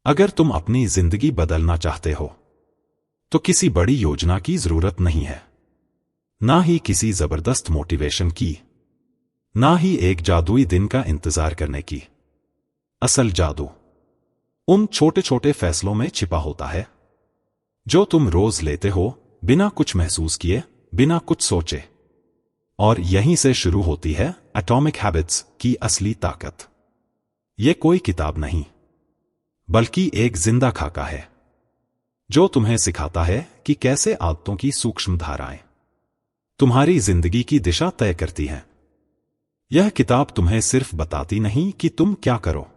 अगर तुम अपनी जिंदगी बदलना चाहते हो तो किसी बड़ी योजना की जरूरत नहीं है, ना ही किसी जबरदस्त मोटिवेशन की, ना ही एक जादुई दिन का इंतजार करने की। असल जादू उन छोटे छोटे फैसलों में छिपा होता है जो तुम रोज लेते हो, बिना कुछ महसूस किए, बिना कुछ सोचे। और यहीं से शुरू होती है एटॉमिक हैबिट्स की असली ताकत। यह कोई किताब नहीं, बल्कि एक जिंदा खाका है जो तुम्हें सिखाता है कि कैसे आदतों की सूक्ष्म धाराएं तुम्हारी जिंदगी की दिशा तय करती हैं। यह किताब तुम्हें सिर्फ बताती नहीं कि तुम क्या करो,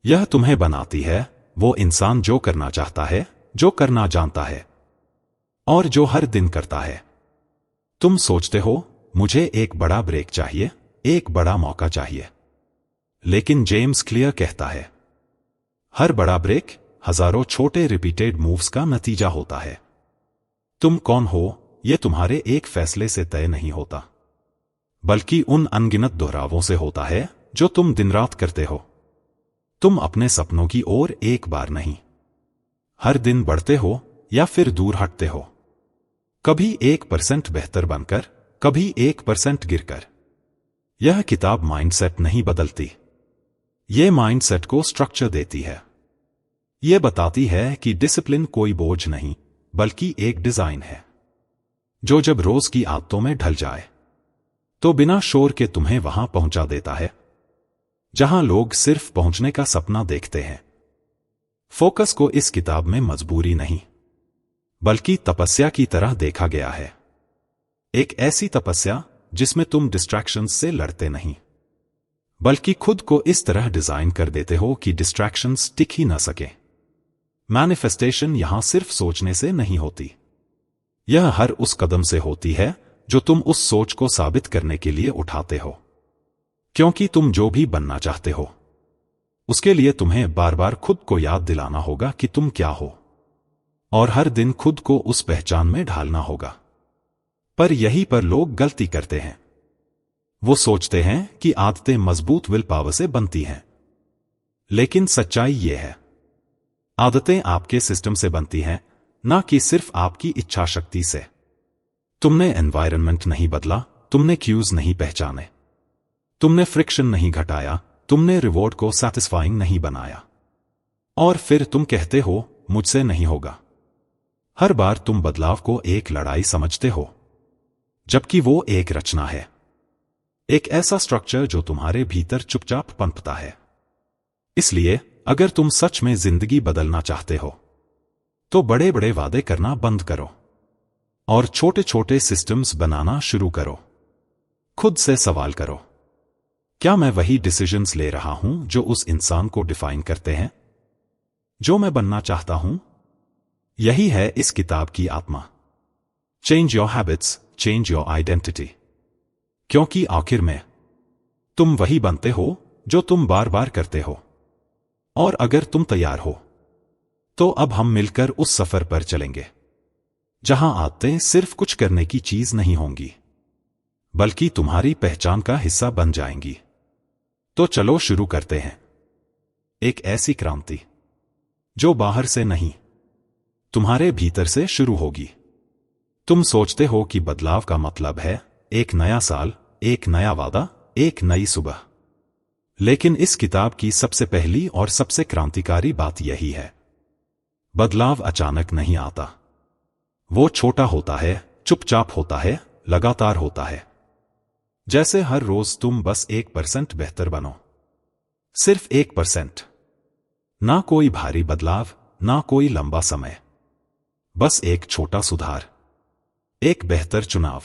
यह तुम्हें बनाती है वो इंसान जो करना चाहता है, जो करना जानता है और जो हर दिन करता है। तुम सोचते हो मुझे एक बड़ा ब्रेक चाहिए, एक बड़ा मौका चाहिए, लेकिन जेम्स क्लियर कहता है हर बड़ा ब्रेक हजारों छोटे रिपीटेड मूव्स का नतीजा होता है। तुम कौन हो यह तुम्हारे एक फैसले से तय नहीं होता, बल्कि उन अनगिनत दोहरावों से होता है जो तुम दिन रात करते हो। तुम अपने सपनों की ओर एक बार नहीं, हर दिन बढ़ते हो या फिर दूर हटते हो, कभी 1% बेहतर बनकर, कभी 1% गिरकर। यह किताब माइंडसेट नहीं बदलती, यह माइंडसेट को स्ट्रक्चर देती है। यह बताती है कि डिसिप्लिन कोई बोझ नहीं, बल्कि एक डिजाइन है जो जब रोज की आदतों में ढल जाए तो बिना शोर के तुम्हें वहां पहुंचा देता है जहां लोग सिर्फ पहुंचने का सपना देखते हैं। फोकस को इस किताब में मजबूरी नहीं, बल्कि तपस्या की तरह देखा गया है। एक ऐसी तपस्या जिसमें तुम डिस्ट्रैक्शंस से लड़ते नहीं, बल्कि खुद को इस तरह डिजाइन कर देते हो कि डिस्ट्रैक्शंस टिक ही न सके। मैनिफेस्टेशन यहां सिर्फ सोचने से नहीं होती, यह हर उस कदम से होती है जो तुम उस सोच को साबित करने के लिए उठाते हो। क्योंकि तुम जो भी बनना चाहते हो उसके लिए तुम्हें बार बार खुद को याद दिलाना होगा कि तुम क्या हो, और हर दिन खुद को उस पहचान में ढालना होगा। पर यहीं पर लोग गलती करते हैं। वो सोचते हैं कि आदतें मजबूत विल पावर से बनती हैं, लेकिन सच्चाई ये है आदतें आपके सिस्टम से बनती हैं, ना कि सिर्फ आपकी इच्छा शक्ति से। तुमने एनवायरनमेंट नहीं बदला, तुमने क्यूज नहीं पहचाने, तुमने फ्रिक्शन नहीं घटाया, तुमने रिवॉर्ड को सैटिस्फाइंग नहीं बनाया। और फिर तुम कहते हो मुझसे नहीं होगा। हर बार तुम बदलाव को एक लड़ाई समझते हो, जबकि वो एक रचना है, एक ऐसा स्ट्रक्चर जो तुम्हारे भीतर चुपचाप पनपता है। इसलिए अगर तुम सच में जिंदगी बदलना चाहते हो तो बड़े बड़े वादे करना बंद करो और छोटे छोटे सिस्टम्स बनाना शुरू करो। खुद से सवाल करो, क्या मैं वही डिसीजंस ले रहा हूं जो उस इंसान को डिफाइन करते हैं जो मैं बनना चाहता हूं? यही है इस किताब की आत्मा। Change your habits, change your identity. क्योंकि आखिर में तुम वही बनते हो जो तुम बार बार करते हो। और अगर तुम तैयार हो तो अब हम मिलकर उस सफर पर चलेंगे जहां आदतें सिर्फ कुछ करने की चीज नहीं होंगी, बल्कि तुम्हारी पहचान का हिस्सा बन जाएंगी। तो चलो शुरू करते हैं एक ऐसी क्रांति जो बाहर से नहीं, तुम्हारे भीतर से शुरू होगी। तुम सोचते हो कि बदलाव का मतलब है एक नया साल, एक नया वादा, एक नई सुबह। लेकिन इस किताब की सबसे पहली और सबसे क्रांतिकारी बात यही है, बदलाव अचानक नहीं आता। वो छोटा होता है, चुपचाप होता है, लगातार होता है। जैसे हर रोज तुम बस 1% बेहतर बनो, सिर्फ 1%। ना कोई भारी बदलाव, ना कोई लंबा समय, बस एक छोटा सुधार, एक बेहतर चुनाव,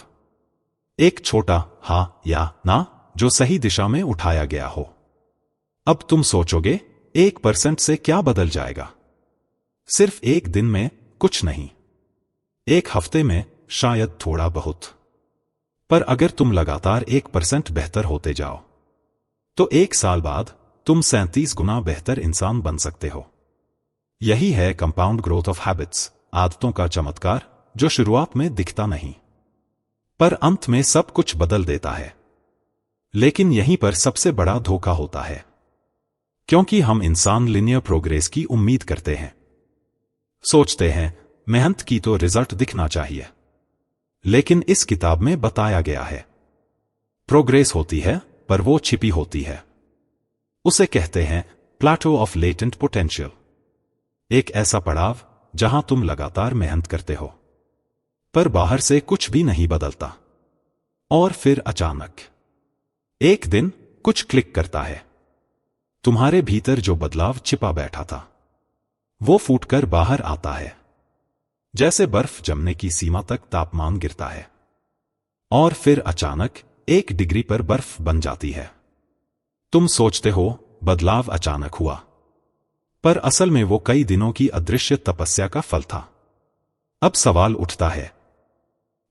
एक छोटा हाँ या ना जो सही दिशा में उठाया गया हो। अब तुम सोचोगे 1% से क्या बदल जाएगा? सिर्फ एक दिन में कुछ नहीं, एक हफ्ते में शायद थोड़ा बहुत। पर अगर तुम लगातार 1% बेहतर होते जाओ तो एक साल बाद तुम 37 गुना बेहतर इंसान बन सकते हो। यही है कंपाउंड ग्रोथ ऑफ हैबिट्स, आदतों का चमत्कार जो शुरुआत में दिखता नहीं पर अंत में सब कुछ बदल देता है। लेकिन यहीं पर सबसे बड़ा धोखा होता है, क्योंकि हम इंसान लिनियर प्रोग्रेस की उम्मीद करते हैं। सोचते हैं मेहनत की तो रिजल्ट दिखना चाहिए। लेकिन इस किताब में बताया गया है प्रोग्रेस होती है पर वो छिपी होती है। उसे कहते हैं प्लेटो ऑफ लेटेंट पोटेंशियल। एक ऐसा पड़ाव जहां तुम लगातार मेहनत करते हो पर बाहर से कुछ भी नहीं बदलता, और फिर अचानक एक दिन कुछ क्लिक करता है। तुम्हारे भीतर जो बदलाव छिपा बैठा था वो फूटकर बाहर आता है। जैसे बर्फ जमने की सीमा तक तापमान गिरता है और फिर अचानक 1 डिग्री पर बर्फ बन जाती है। तुम सोचते हो बदलाव अचानक हुआ, पर असल में वो कई दिनों की अदृश्य तपस्या का फल था। अब सवाल उठता है,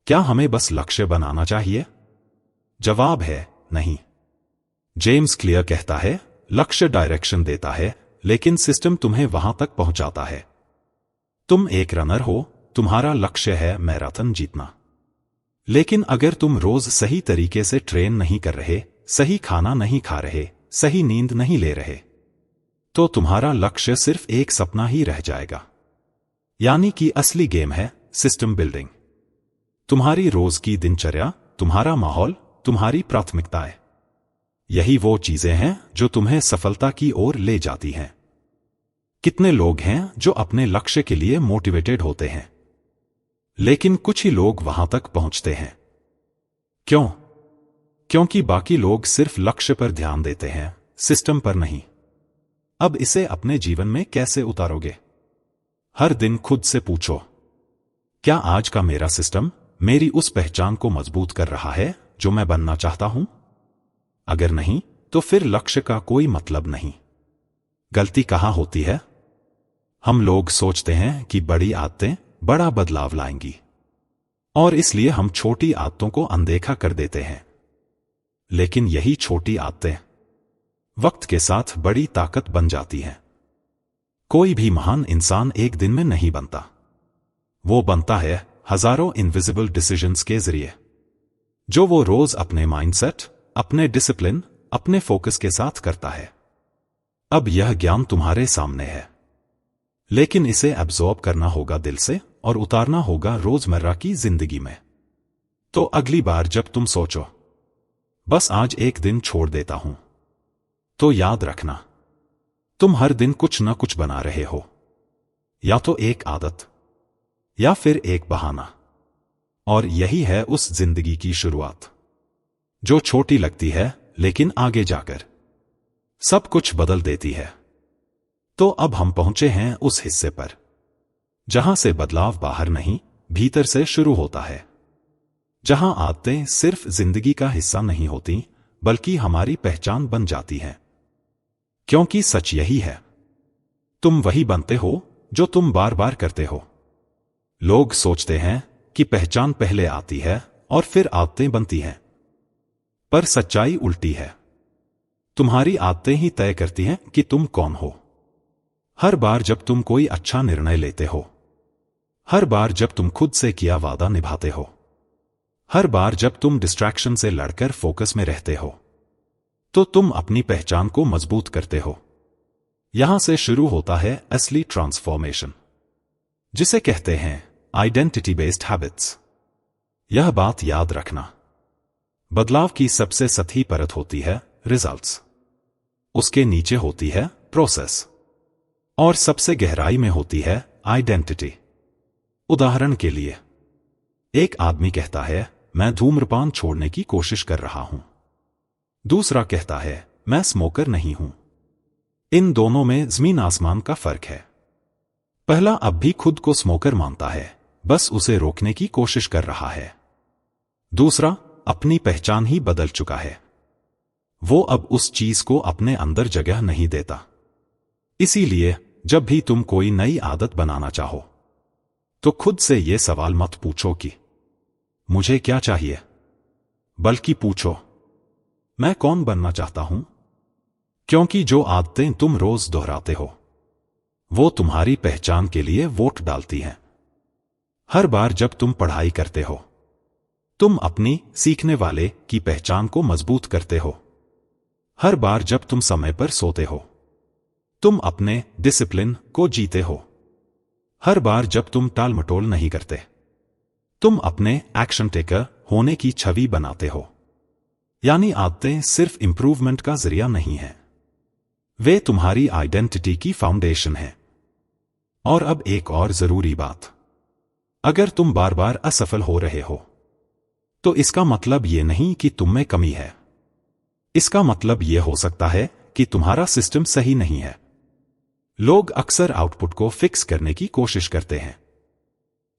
क्या हमें बस लक्ष्य बनाना चाहिए? जवाब है नहीं। जेम्स क्लियर कहता है लक्ष्य डायरेक्शन देता है, लेकिन सिस्टम तुम्हें वहां तक पहुंचाता है। तुम एक रनर हो, तुम्हारा लक्ष्य है मैराथन जीतना। लेकिन अगर तुम रोज सही तरीके से ट्रेन नहीं कर रहे, सही खाना नहीं खा रहे, सही नींद नहीं ले रहे, तो तुम्हारा लक्ष्य सिर्फ एक सपना ही रह जाएगा। यानी कि असली गेम है सिस्टम बिल्डिंग। तुम्हारी रोज की दिनचर्या, तुम्हारा माहौल, तुम्हारी प्राथमिकताएं, यही वो चीजें हैं जो तुम्हें सफलता की ओर ले जाती हैं। कितने लोग हैं जो अपने लक्ष्य के लिए मोटिवेटेड होते हैं, लेकिन कुछ ही लोग वहां तक पहुंचते हैं। क्यों? क्योंकि बाकी लोग सिर्फ लक्ष्य पर ध्यान देते हैं, सिस्टम पर नहीं। अब इसे अपने जीवन में कैसे उतारोगे? हर दिन खुद से पूछो, क्या आज का मेरा सिस्टम मेरी उस पहचान को मजबूत कर रहा है जो मैं बनना चाहता हूं? अगर नहीं, तो फिर लक्ष्य का कोई मतलब नहीं। गलती कहां होती है? हम लोग सोचते हैं कि बड़ी आदतें बड़ा बदलाव लाएंगी, और इसलिए हम छोटी आदतों को अनदेखा कर देते हैं। लेकिन यही छोटी आदतें वक्त के साथ बड़ी ताकत बन जाती हैं। कोई भी महान इंसान एक दिन में नहीं बनता। वो बनता है हजारों इनविजिबल डिसीजंस के जरिए, जो वो रोज अपने माइंडसेट, अपने डिसिप्लिन, अपने फोकस के साथ करता है। अब यह ज्ञान तुम्हारे सामने है, लेकिन इसे एब्जॉर्ब करना होगा दिल से और उतारना होगा रोजमर्रा की जिंदगी में। तो अगली बार जब तुम सोचो बस आज एक दिन छोड़ देता हूं, तो याद रखना तुम हर दिन कुछ न कुछ बना रहे हो। या तो एक आदत, या फिर एक बहाना। और यही है उस जिंदगी की शुरुआत जो छोटी लगती है, लेकिन आगे जाकर सब कुछ बदल देती है। तो अब हम पहुंचे हैं उस हिस्से पर जहां से बदलाव बाहर नहीं, भीतर से शुरू होता है। जहां आदतें सिर्फ जिंदगी का हिस्सा नहीं होती, बल्कि हमारी पहचान बन जाती हैं। क्योंकि सच यही है, तुम वही बनते हो जो तुम बार बार करते हो। लोग सोचते हैं कि पहचान पहले आती है और फिर आदतें बनती हैं, पर सच्चाई उल्टी है। तुम्हारी आदतें ही तय करती हैं कि तुम कौन हो। हर बार जब तुम कोई अच्छा निर्णय लेते हो, हर बार जब तुम खुद से किया वादा निभाते हो, हर बार जब तुम डिस्ट्रैक्शन से लड़कर फोकस में रहते हो, तो तुम अपनी पहचान को मजबूत करते हो। यहां से शुरू होता है असली ट्रांसफॉर्मेशन, जिसे कहते हैं आइडेंटिटी बेस्ड हैबिट्स। यह बात याद रखना, बदलाव की सबसे सतही परत होती है रिजल्ट्स, उसके नीचे होती है प्रोसेस, और सबसे गहराई में होती है आइडेंटिटी। उदाहरण के लिए, एक आदमी कहता है मैं धूम्रपान छोड़ने की कोशिश कर रहा हूं। दूसरा कहता है मैं स्मोकर नहीं हूं। इन दोनों में जमीन आसमान का फर्क है। पहला अब भी खुद को स्मोकर मानता है, बस उसे रोकने की कोशिश कर रहा है। दूसरा अपनी पहचान ही बदल चुका है, वो अब उस चीज को अपने अंदर जगह नहीं देता। इसीलिए जब भी तुम कोई नई आदत बनाना चाहो, तो खुद से ये सवाल मत पूछो कि मुझे क्या चाहिए, बल्कि पूछो मैं कौन बनना चाहता हूं। क्योंकि जो आदतें तुम रोज दोहराते हो, वो तुम्हारी पहचान के लिए वोट डालती हैं। हर बार जब तुम पढ़ाई करते हो, तुम अपनी सीखने वाले की पहचान को मजबूत करते हो। हर बार जब तुम समय पर सोते हो, तुम अपने डिसिप्लिन को जीते हो। हर बार जब तुम टाल मटोल नहीं करते, तुम अपने एक्शन टेकर होने की छवि बनाते हो। यानी आदतें सिर्फ इंप्रूवमेंट का जरिया नहीं है, वे तुम्हारी आइडेंटिटी की फाउंडेशन है। और अब एक और जरूरी बात, अगर तुम बार बार असफल हो रहे हो, तो इसका मतलब ये नहीं कि तुम में कमी है। इसका मतलब ये हो सकता है कि तुम्हारा सिस्टम सही नहीं है। लोग अक्सर आउटपुट को फिक्स करने की कोशिश करते हैं,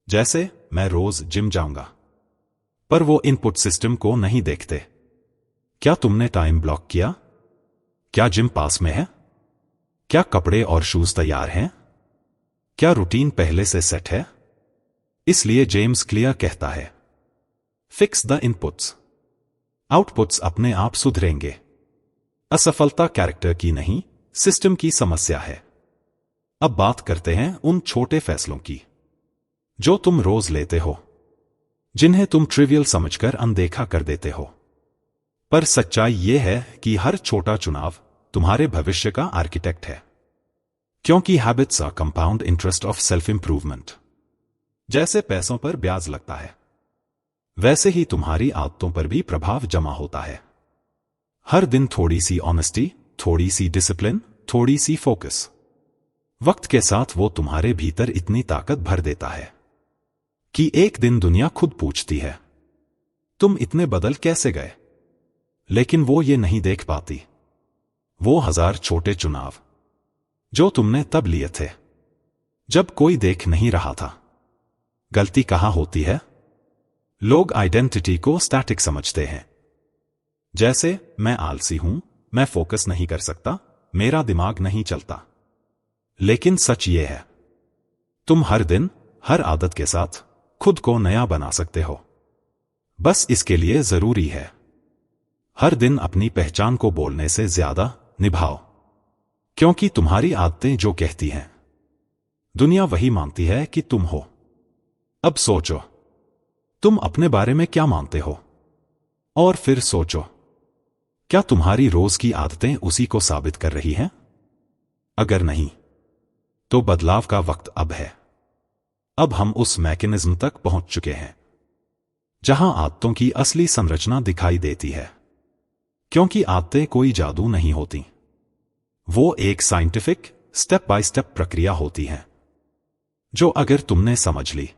जैसे मैं रोज जिम जाऊंगा, पर वो इनपुट सिस्टम को नहीं देखते। क्या तुमने टाइम ब्लॉक किया? क्या जिम पास में है? क्या कपड़े और शूज तैयार हैं? क्या रूटीन पहले से सेट है? इसलिए जेम्स क्लियर कहता है, फिक्स द इनपुट्स, आउटपुट्स अपने आप सुधरेंगे। असफलता कैरेक्टर की नहीं, सिस्टम की समस्या है। अब बात करते हैं उन छोटे फैसलों की जो तुम रोज लेते हो, जिन्हें तुम ट्रिवियल समझकर अनदेखा कर देते हो। पर सच्चाई यह है कि हर छोटा चुनाव तुम्हारे भविष्य का आर्किटेक्ट है, क्योंकि habits are compound interest of self improvement. जैसे पैसों पर ब्याज लगता है, वैसे ही तुम्हारी आदतों पर भी प्रभाव जमा होता है। हर दिन थोड़ी सी ऑनेस्टी, थोड़ी सी डिसिप्लिन, थोड़ी सी फोकस, वक्त के साथ वो तुम्हारे भीतर इतनी ताकत भर देता है कि एक दिन दुनिया खुद पूछती है, तुम इतने बदल कैसे गए? लेकिन वो ये नहीं देख पाती, वो 1000 छोटे चुनाव जो तुमने तब लिए थे जब कोई देख नहीं रहा था। गलती कहाँ होती है? लोग आइडेंटिटी को स्टैटिक समझते हैं, जैसे मैं आलसी हूं, मैं फोकस नहीं कर सकता, मेरा दिमाग नहीं चलता। लेकिन सच ये है, तुम हर दिन, हर आदत के साथ खुद को नया बना सकते हो। बस इसके लिए जरूरी है हर दिन अपनी पहचान को बोलने से ज्यादा निभाओ, क्योंकि तुम्हारी आदतें जो कहती हैं, दुनिया वही मानती है कि तुम हो। अब सोचो, तुम अपने बारे में क्या मानते हो? और फिर सोचो, क्या तुम्हारी रोज की आदतें उसी को साबित कर रही हैं? अगर नहीं, तो बदलाव का वक्त अब है। अब हम उस मैकेनिज्म तक पहुंच चुके हैं जहां आदतों की असली संरचना दिखाई देती है, क्योंकि आदतें कोई जादू नहीं होती, वो एक साइंटिफिक स्टेप बाय स्टेप प्रक्रिया होती है, जो अगर तुमने समझ ली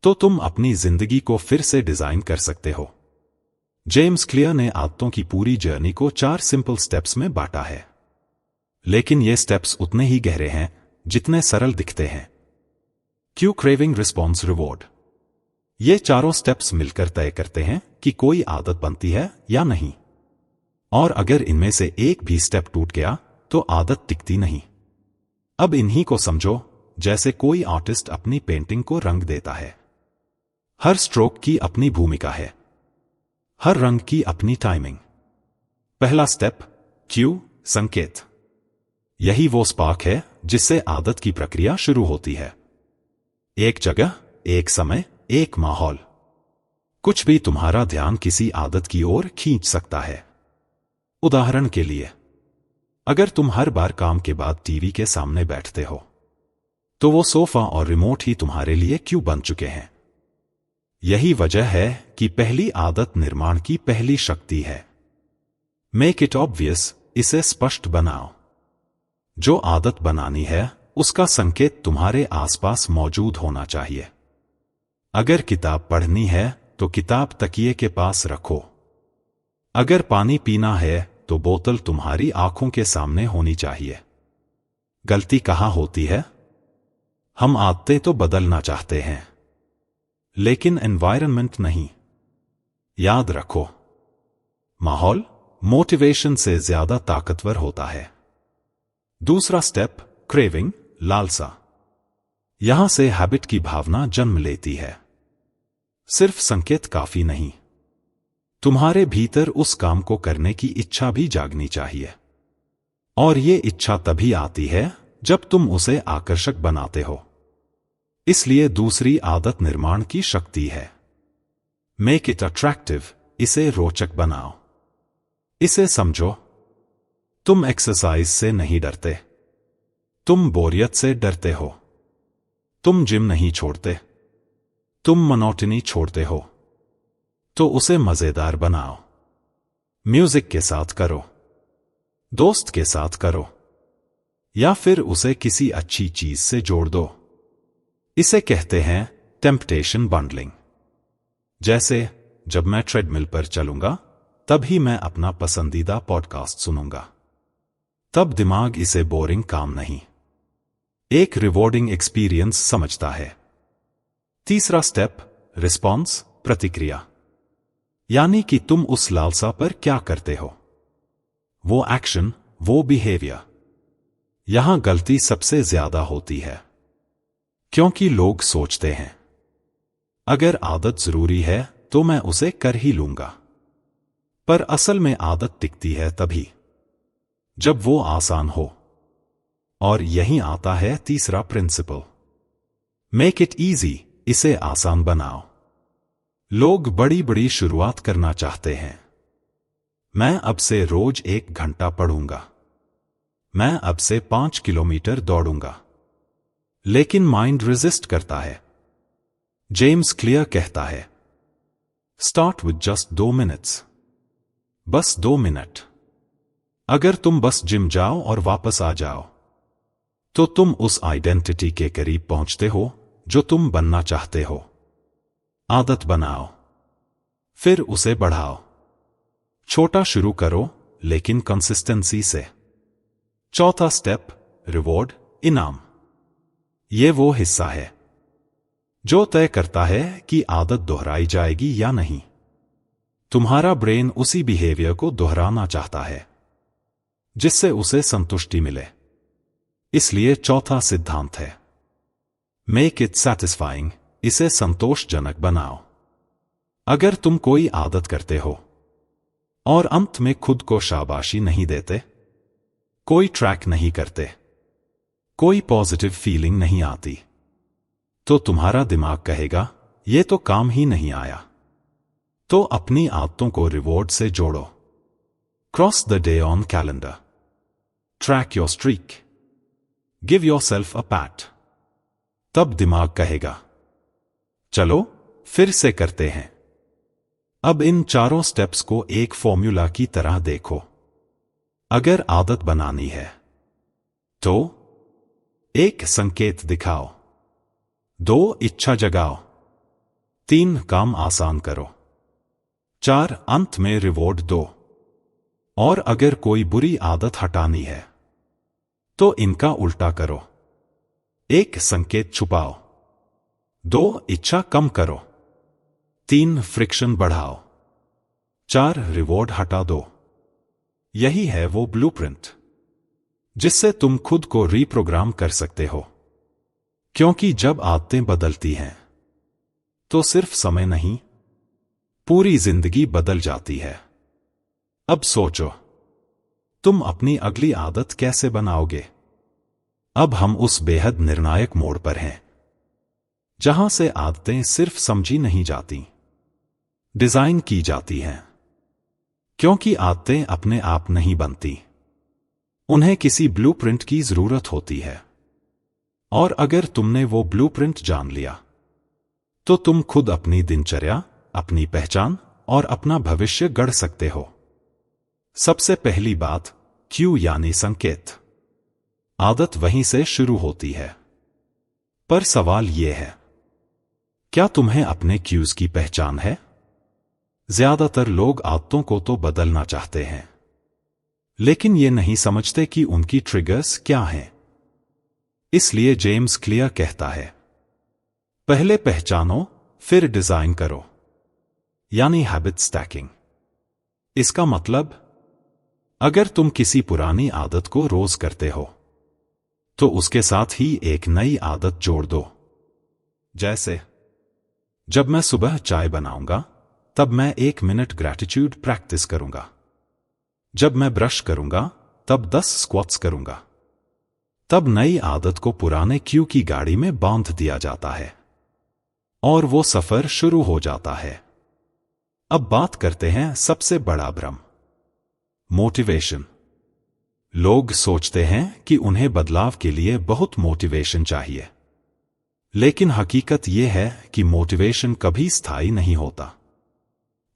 तो तुम अपनी जिंदगी को फिर से डिजाइन कर सकते हो। जेम्स क्लियर ने आदतों की पूरी जर्नी को 4 सिंपल स्टेप्स में बांटा है, लेकिन ये स्टेप्स उतने ही गहरे हैं जितने सरल दिखते हैं। क्यू, क्रेविंग, रिस्पॉन्स, रिवॉर्ड, ये चारों स्टेप्स मिलकर तय करते हैं कि कोई आदत बनती है या नहीं। और अगर इनमें से एक भी स्टेप टूट गया तो आदत टिकती नहीं। अब इन्हीं को समझो जैसे कोई आर्टिस्ट अपनी पेंटिंग को रंग देता है। हर स्ट्रोक की अपनी भूमिका है, हर रंग की अपनी टाइमिंग। पहला स्टेप, क्यू, संकेत। यही वो स्पार्क है जिससे आदत की प्रक्रिया शुरू होती है। एक जगह, एक समय, एक माहौल, कुछ भी तुम्हारा ध्यान किसी आदत की ओर खींच सकता है। उदाहरण के लिए, अगर तुम हर बार काम के बाद टीवी के सामने बैठते हो, तो वो सोफा और रिमोट ही तुम्हारे लिए क्यों बन चुके हैं। यही वजह है कि पहली आदत निर्माण की पहली शक्ति है। मेक इट ऑब्वियस, इसे स्पष्ट बनाओ। जो आदत बनानी है उसका संकेत तुम्हारे आसपास मौजूद होना चाहिए। अगर किताब पढ़नी है तो किताब तकिए के पास रखो। अगर पानी पीना है तो बोतल तुम्हारी आंखों के सामने होनी चाहिए। गलती कहाँ होती है? हम आदतें तो बदलना चाहते हैं, लेकिन एनवायरनमेंट नहीं। याद रखो, माहौल मोटिवेशन से ज्यादा ताकतवर होता है। दूसरा स्टेप, क्रेविंग, लालसा। यहां से हैबिट की भावना जन्म लेती है। सिर्फ संकेत काफी नहीं, तुम्हारे भीतर उस काम को करने की इच्छा भी जागनी चाहिए। और ये इच्छा तभी आती है जब तुम उसे आकर्षक बनाते हो। इसलिए दूसरी आदत निर्माण की शक्ति है। मेक इट अट्रैक्टिव, इसे रोचक बनाओ। इसे समझो, तुम एक्सरसाइज से नहीं डरते, तुम बोरियत से डरते हो, तुम जिम नहीं छोड़ते, तुम मोनोटनी छोड़ते हो, तो उसे मजेदार बनाओ। म्यूजिक के साथ करो, दोस्त के साथ करो, या फिर उसे किसी अच्छी चीज से जोड़ दो। इसे कहते हैं टेम्पटेशन बंडलिंग। जैसे जब मैं ट्रेडमिल पर चलूंगा तभी मैं अपना पसंदीदा पॉडकास्ट सुनूंगा। तब दिमाग इसे बोरिंग काम नहीं, एक रिवॉर्डिंग एक्सपीरियंस समझता है। तीसरा स्टेप, रिस्पॉन्स, प्रतिक्रिया। यानी कि तुम उस लालसा पर क्या करते हो, वो एक्शन, वो बिहेवियर। यहां गलती सबसे ज्यादा होती है, क्योंकि लोग सोचते हैं अगर आदत जरूरी है तो मैं उसे कर ही लूंगा। पर असल में आदत टिकती है तभी जब वो आसान हो। और यहीं आता है तीसरा प्रिंसिपल, मेक इट इजी, इसे आसान बनाओ। लोग बड़ी बड़ी शुरुआत करना चाहते हैं। मैं अब से रोज 1 घंटा पढ़ूंगा, मैं अब से 5 किलोमीटर दौड़ूंगा। लेकिन माइंड रेजिस्ट करता है। जेम्स क्लियर कहता है, स्टार्ट विद जस्ट 2 मिनट्स, बस 2 मिनट। अगर तुम बस जिम जाओ और वापस आ जाओ तो तुम उस आइडेंटिटी के करीब पहुंचते हो जो तुम बनना चाहते हो। आदत बनाओ, फिर उसे बढ़ाओ। छोटा शुरू करो लेकिन कंसिस्टेंसी से। चौथा स्टेप, रिवॉर्ड, इनाम। ये वो हिस्सा है जो तय करता है कि आदत दोहराई जाएगी या नहीं। तुम्हारा ब्रेन उसी बिहेवियर को दोहराना चाहता है जिससे उसे संतुष्टि मिले। इसलिए चौथा सिद्धांत है, मेक इट सैटिस्फाइंग, इसे संतोषजनक बनाओ। अगर तुम कोई आदत करते हो और अंत में खुद को शाबाशी नहीं देते, कोई ट्रैक नहीं करते, कोई पॉजिटिव फीलिंग नहीं आती, तो तुम्हारा दिमाग कहेगा ये तो काम ही नहीं आया। तो अपनी आदतों को रिवॉर्ड से जोड़ो। Cross the day on calendar, track your streak, give yourself a PAT. तब दिमाग कहेगा चलो फिर से करते हैं। अब इन चारों स्टेप्स को एक फॉर्मूला की तरह देखो। अगर आदत बनानी है तो 1 संकेत दिखाओ, 2 इच्छा जगाओ, 3 काम आसान करो, 4 अंत में रिवॉर्ड दो। और अगर कोई बुरी आदत हटानी है तो इनका उल्टा करो। 1 संकेत छुपाओ, 2 इच्छा कम करो, 3 फ्रिक्शन बढ़ाओ, 4 रिवॉर्ड हटा दो। यही है वो ब्लूप्रिंट जिससे तुम खुद को रीप्रोग्राम कर सकते हो। क्योंकि जब आदतें बदलती हैं तो सिर्फ समय नहीं, पूरी जिंदगी बदल जाती है। अब सोचो, तुम अपनी अगली आदत कैसे बनाओगे? अब हम उस बेहद निर्णायक मोड़ पर हैं जहां से आदतें सिर्फ समझी नहीं जाती, डिजाइन की जाती हैं। क्योंकि आदतें अपने आप नहीं बनती, उन्हें किसी ब्लूप्रिंट की जरूरत होती है। और अगर तुमने वो ब्लूप्रिंट जान लिया तो तुम खुद अपनी दिनचर्या, अपनी पहचान और अपना भविष्य गढ़ सकते हो। सबसे पहली बात, क्यू यानी संकेत। आदत वहीं से शुरू होती है। पर सवाल यह है, क्या तुम्हें अपने क्यूज की पहचान है? ज्यादातर लोग आदतों को तो बदलना चाहते हैं, लेकिन ये नहीं समझते कि उनकी ट्रिगर्स क्या हैं। इसलिए जेम्स क्लियर कहता है, पहले पहचानो फिर डिजाइन करो, यानी हैबिट स्टैकिंग। इसका मतलब, अगर तुम किसी पुरानी आदत को रोज करते हो तो उसके साथ ही एक नई आदत जोड़ दो। जैसे जब मैं सुबह चाय बनाऊंगा तब मैं 1 मिनट ग्रैटिट्यूड प्रैक्टिस करूंगा। जब मैं ब्रश करूंगा तब 10 स्क्वाट्स करूंगा। तब नई आदत को पुराने क्यू की गाड़ी में बांध दिया जाता है और वो सफर शुरू हो जाता है। अब बात करते हैं सबसे बड़ा भ्रम, मोटिवेशन। लोग सोचते हैं कि उन्हें बदलाव के लिए बहुत मोटिवेशन चाहिए, लेकिन हकीकत यह है कि मोटिवेशन कभी स्थायी नहीं होता।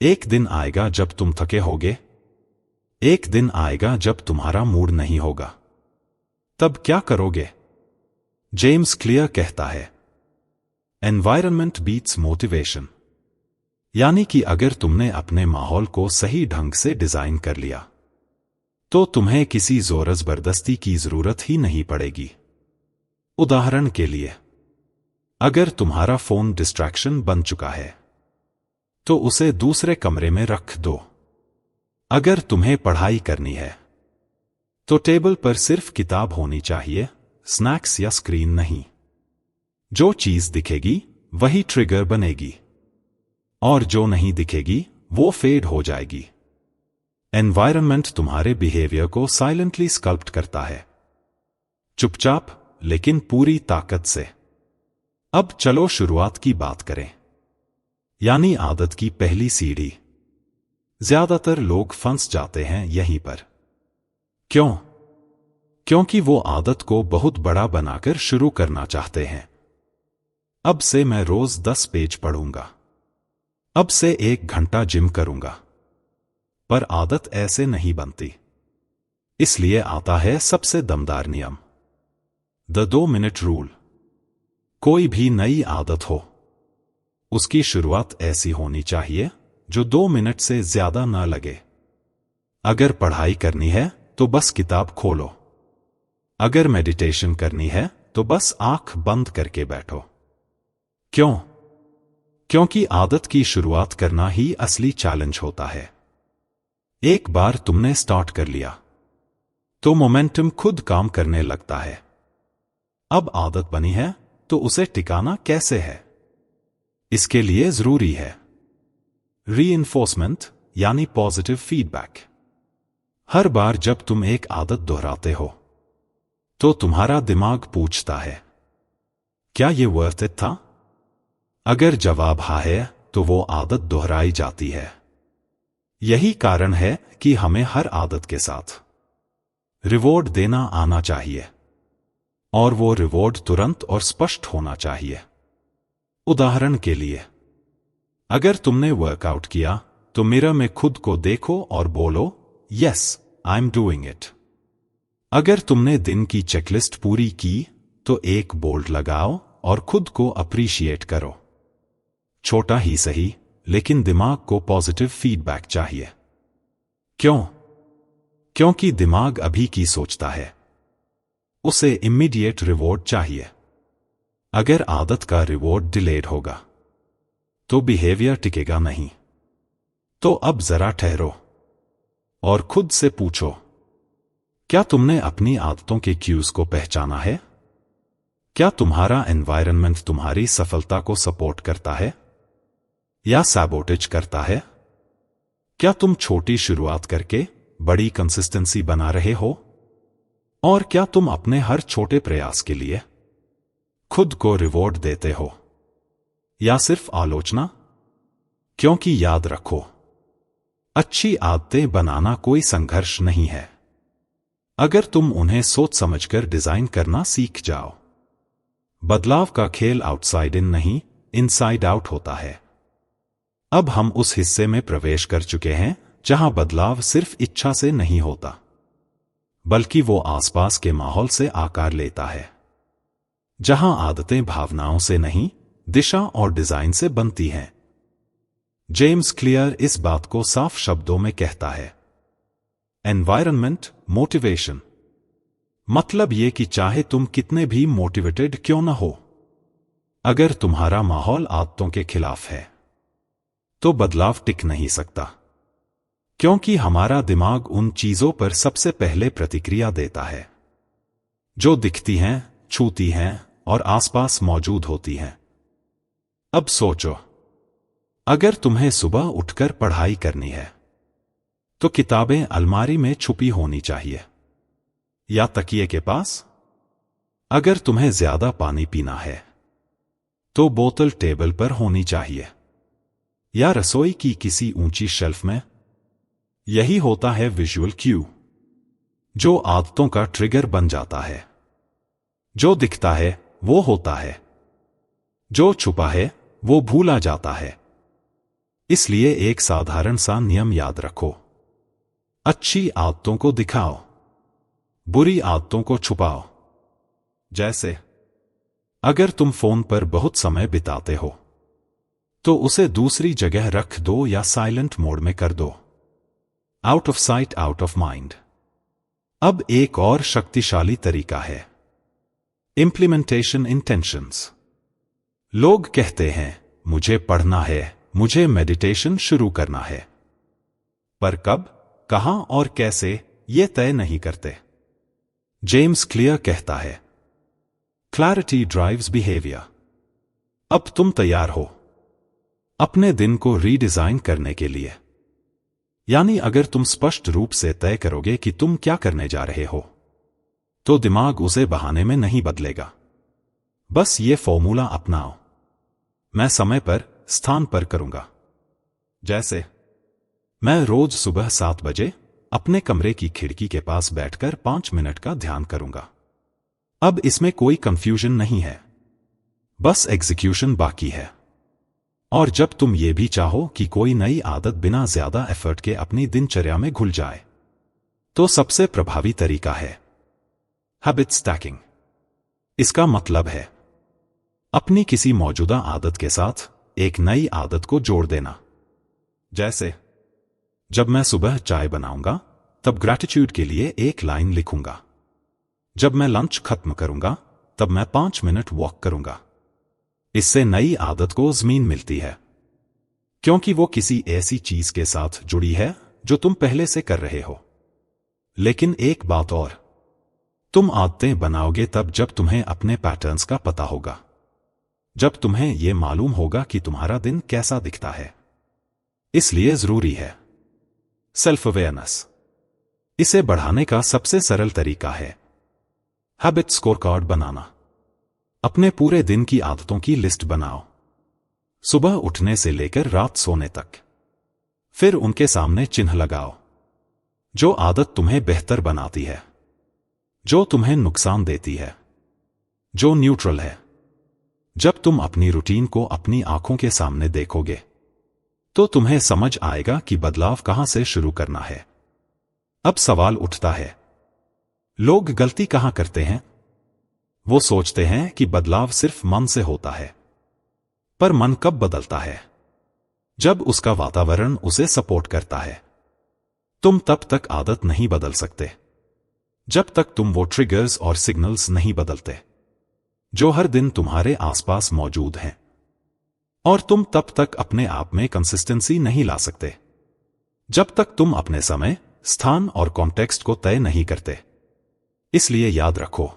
एक दिन आएगा जब तुम थके होगे, एक दिन आएगा जब तुम्हारा मूड नहीं होगा। तब क्या करोगे? जेम्स क्लियर कहता है, एनवायरनमेंट बीट्स मोटिवेशन। यानी कि अगर तुमने अपने माहौल को सही ढंग से डिजाइन कर लिया तो तुम्हें किसी जोर जबरदस्ती की जरूरत ही नहीं पड़ेगी। उदाहरण के लिए, अगर तुम्हारा फोन डिस्ट्रैक्शन बन चुका है तो उसे दूसरे कमरे में रख दो। अगर तुम्हें पढ़ाई करनी है तो टेबल पर सिर्फ किताब होनी चाहिए, स्नैक्स या स्क्रीन नहीं। जो चीज दिखेगी वही ट्रिगर बनेगी और जो नहीं दिखेगी वो फेड हो जाएगी। एनवायरनमेंट तुम्हारे बिहेवियर को साइलेंटली स्कल्प्ट करता है, चुपचाप लेकिन पूरी ताकत से। अब चलो शुरुआत की बात करें, यानी आदत की पहली सीढ़ी। ज्यादातर लोग फंस जाते हैं यहीं पर। क्यों? क्योंकि वो आदत को बहुत बड़ा बनाकर शुरू करना चाहते हैं। अब से मैं रोज 10 पेज पढ़ूंगा, अब से 1 घंटा जिम करूंगा। पर आदत ऐसे नहीं बनती। इसलिए आता है सबसे दमदार नियम, द 2 मिनट रूल। कोई भी नई आदत हो, उसकी शुरुआत ऐसी होनी चाहिए जो 2 मिनट से ज्यादा ना लगे। अगर पढ़ाई करनी है तो बस किताब खोलो, अगर मेडिटेशन करनी है तो बस आंख बंद करके बैठो। क्यों? क्योंकि आदत की शुरुआत करना ही असली चैलेंज होता है। एक बार तुमने स्टार्ट कर लिया तो मोमेंटम खुद काम करने लगता है। अब आदत बनी है तो उसे टिकाना कैसे है? इसके लिए जरूरी है रीइंफोर्समेंट, यानी पॉजिटिव फीडबैक। हर बार जब तुम एक आदत दोहराते हो तो तुम्हारा दिमाग पूछता है, क्या यह वर्थ इट था? अगर जवाब हाँ है तो वो आदत दोहराई जाती है। यही कारण है कि हमें हर आदत के साथ रिवॉर्ड देना आना चाहिए, और वो रिवॉर्ड तुरंत और स्पष्ट होना चाहिए। उदाहरण के लिए, अगर तुमने वर्कआउट किया तो मिरर में खुद को देखो और बोलो, yes I am doing it. अगर तुमने दिन की चेकलिस्ट पूरी की तो एक बोल्ड लगाओ और खुद को अप्रिशिएट करो। छोटा ही सही, लेकिन दिमाग को पॉजिटिव फीडबैक चाहिए। क्यों? क्योंकि दिमाग अभी की सोचता है, उसे इमीडिएट रिवॉर्ड चाहिए। अगर आदत का रिवॉर्ड डिलेड होगा तो बिहेवियर टिकेगा नहीं। तो अब जरा ठहरो और खुद से पूछो, क्या तुमने अपनी आदतों के क्यूज को पहचाना है? क्या तुम्हारा एनवायरनमेंट तुम्हारी सफलता को सपोर्ट करता है या सैबोटेज करता है? क्या तुम छोटी शुरुआत करके बड़ी कंसिस्टेंसी बना रहे हो? और क्या तुम अपने हर छोटे प्रयास के लिए खुद को रिवॉर्ड देते हो या सिर्फ आलोचना? क्योंकि याद रखो, अच्छी आदतें बनाना कोई संघर्ष नहीं है, अगर तुम उन्हें सोच समझकर डिजाइन करना सीख जाओ। बदलाव का खेल आउटसाइड इन नहीं, इनसाइड आउट होता है। अब हम उस हिस्से में प्रवेश कर चुके हैं जहां बदलाव सिर्फ इच्छा से नहीं होता, बल्कि वो आसपास के माहौल से आकार लेता है। जहां आदतें भावनाओं से नहीं, दिशा और डिजाइन से बनती हैं। जेम्स क्लियर इस बात को साफ शब्दों में कहता है, एनवायरनमेंट मोटिवेशन। मतलब ये कि चाहे तुम कितने भी मोटिवेटेड क्यों न हो, अगर तुम्हारा माहौल आदतों के खिलाफ है तो बदलाव टिक नहीं सकता। क्योंकि हमारा दिमाग उन चीजों पर सबसे पहले प्रतिक्रिया देता है जो दिखती हैं, छूती हैं और आसपास मौजूद होती हैं। अब सोचो, अगर तुम्हें सुबह उठकर पढ़ाई करनी है तो किताबें अलमारी में छुपी होनी चाहिए या तकिए के पास? अगर तुम्हें ज्यादा पानी पीना है तो बोतल टेबल पर होनी चाहिए या रसोई की किसी ऊंची शेल्फ में? यही होता है विजुअल क्यू। जो आदतों का ट्रिगर बन जाता है। जो दिखता है वो होता है, जो छुपा है वो भूला जाता है। इसलिए एक साधारण सा नियम याद रखो, अच्छी आदतों को दिखाओ, बुरी आदतों को छुपाओ। जैसे अगर तुम फोन पर बहुत समय बिताते हो तो उसे दूसरी जगह रख दो या साइलेंट मोड में कर दो। Out of sight out of mind. अब एक और शक्तिशाली तरीका है, इंप्लीमेंटेशन इंटेंशंस। लोग कहते हैं मुझे पढ़ना है, मुझे मेडिटेशन शुरू करना है, पर कब, कहां और कैसे ये तय नहीं करते। जेम्स क्लियर कहता है, क्लैरिटी ड्राइव्स बिहेवियर। अब तुम तैयार हो अपने दिन को रीडिजाइन करने के लिए। यानी अगर तुम स्पष्ट रूप से तय करोगे कि तुम क्या करने जा रहे हो, तो दिमाग उसे बहाने में नहीं बदलेगा। बस ये फॉर्मूला अपनाओ, मैं समय पर, स्थान पर करूंगा। जैसे मैं रोज सुबह 7 बजे अपने कमरे की खिड़की के पास बैठकर 5 मिनट का ध्यान करूंगा। अब इसमें कोई कंफ्यूजन नहीं है, बस एग्जीक्यूशन बाकी है। और जब तुम ये भी चाहो कि कोई नई आदत बिना ज्यादा एफर्ट के अपनी दिनचर्या में घुल जाए, तो सबसे प्रभावी तरीका है हैबिट स्टैकिंग। इसका मतलब है अपनी किसी मौजूदा आदत के साथ एक नई आदत को जोड़ देना। जैसे जब मैं सुबह चाय बनाऊंगा तब ग्रैटिट्यूड के लिए एक लाइन लिखूंगा। जब मैं लंच खत्म करूंगा तब मैं 5 मिनट वॉक करूंगा। इससे नई आदत को ज़मीन मिलती है, क्योंकि वो किसी ऐसी चीज के साथ जुड़ी है जो तुम पहले से कर रहे हो। लेकिन एक बात और, तुम आदतें बनाओगे तब जब तुम्हें अपने पैटर्न्स का पता होगा, जब तुम्हें यह मालूम होगा कि तुम्हारा दिन कैसा दिखता है। इसलिए जरूरी है सेल्फ अवेयरनेस। इसे बढ़ाने का सबसे सरल तरीका है हैबिट स्कोरकार्ड बनाना। अपने पूरे दिन की आदतों की लिस्ट बनाओ, सुबह उठने से लेकर रात सोने तक। फिर उनके सामने चिन्ह लगाओ, जो आदत तुम्हें बेहतर बनाती है, जो तुम्हें नुकसान देती है, जो न्यूट्रल है। जब तुम अपनी रूटीन को अपनी आंखों के सामने देखोगे, तो तुम्हें समझ आएगा कि बदलाव कहां से शुरू करना है। अब सवाल उठता है, लोग गलती कहां करते हैं? वो सोचते हैं कि बदलाव सिर्फ मन से होता है, पर मन कब बदलता है? जब उसका वातावरण उसे सपोर्ट करता है। तुम तब तक आदत नहीं बदल सकते जब तक तुम वो ट्रिगर्स और सिग्नल्स नहीं बदलते जो हर दिन तुम्हारे आसपास मौजूद हैं। और तुम तब तक अपने आप में कंसिस्टेंसी नहीं ला सकते जब तक तुम अपने समय, स्थान और कॉन्टेक्स्ट को तय नहीं करते। इसलिए याद रखो,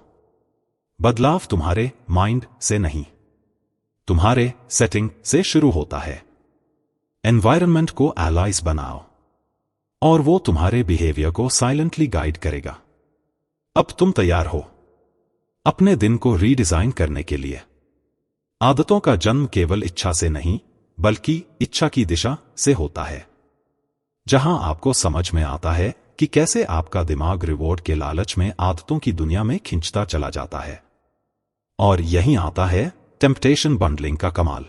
बदलाव तुम्हारे माइंड से नहीं, तुम्हारे सेटिंग से शुरू होता है। एनवायरनमेंट को एलाइज बनाओ और वो तुम्हारे बिहेवियर को साइलेंटली गाइड करेगा। अब तुम तैयार हो अपने दिन को रीडिजाइन करने के लिए। आदतों का जन्म केवल इच्छा से नहीं, बल्कि इच्छा की दिशा से होता है, जहां आपको समझ में आता है कि कैसे आपका दिमाग रिवॉर्ड के लालच में आदतों की दुनिया में खिंचता चला जाता है। और यहीं आता है टेम्पटेशन बंडलिंग का कमाल।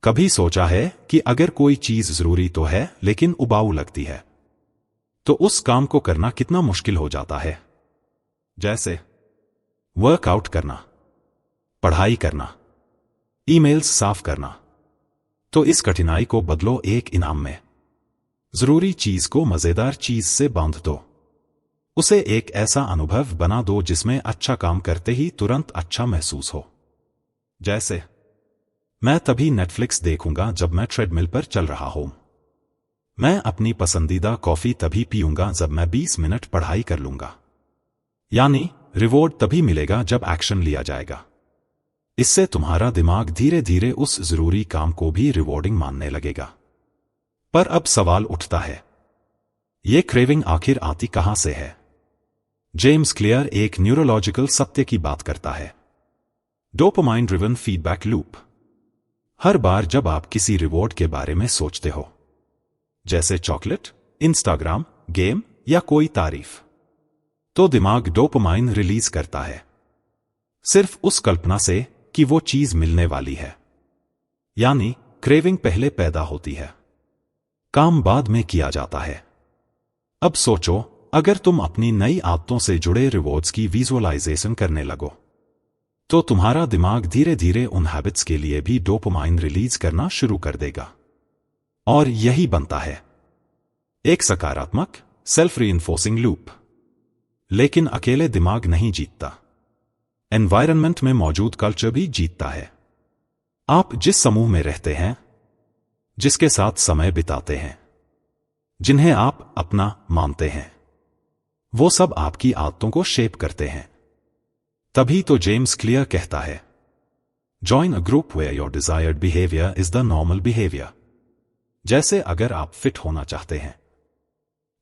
कभी सोचा है कि अगर कोई चीज जरूरी तो है लेकिन उबाऊ लगती है, तो उस काम को करना कितना मुश्किल हो जाता है। जैसे वर्कआउट करना, पढ़ाई करना, ईमेल्स साफ करना। तो इस कठिनाई को बदलो एक इनाम में। जरूरी चीज को मजेदार चीज से बांध दो। उसे एक ऐसा अनुभव बना दो जिसमें अच्छा काम करते ही तुरंत अच्छा महसूस हो। जैसे मैं तभी नेटफ्लिक्स देखूंगा जब मैं ट्रेडमिल पर चल रहा हूं। मैं अपनी पसंदीदा कॉफी तभी पीऊंगा जब मैं 20 मिनट पढ़ाई कर लूंगा। यानी रिवॉर्ड तभी मिलेगा जब एक्शन लिया जाएगा। इससे तुम्हारा दिमाग धीरे धीरे उस जरूरी काम को भी रिवॉर्डिंग मानने लगेगा। पर अब सवाल उठता है, ये क्रेविंग आखिर आती कहां से है? जेम्स क्लियर एक न्यूरोलॉजिकल सत्य की बात करता है, डोपामाइन ड्रिवन फीडबैक लूप। हर बार जब आप किसी रिवॉर्ड के बारे में सोचते हो, जैसे चॉकलेट, इंस्टाग्राम, गेम या कोई तारीफ, तो दिमाग डोपामाइन रिलीज करता है, सिर्फ उस कल्पना से कि वो चीज मिलने वाली है। यानी क्रेविंग पहले पैदा होती है, काम बाद में किया जाता है। अब सोचो, अगर तुम अपनी नई आदतों से जुड़े रिवॉर्ड्स की विजुअलाइजेशन करने लगो, तो तुम्हारा दिमाग धीरे धीरे उन हैबिट्स के लिए भी डोपामाइन रिलीज करना शुरू कर देगा। और यही बनता है एक सकारात्मक सेल्फ रीइंफोर्सिंग लूप। लेकिन अकेले दिमाग नहीं जीतता, एनवायरनमेंट में मौजूद कल्चर भी जीतता है। आप जिस समूह में रहते हैं, जिसके साथ समय बिताते हैं, जिन्हें आप अपना मानते हैं, वो सब आपकी आदतों को शेप करते हैं। तभी तो जेम्स क्लियर कहता है, join a group where your desired behaviour is the normal behaviour. जैसे अगर आप फिट होना चाहते हैं,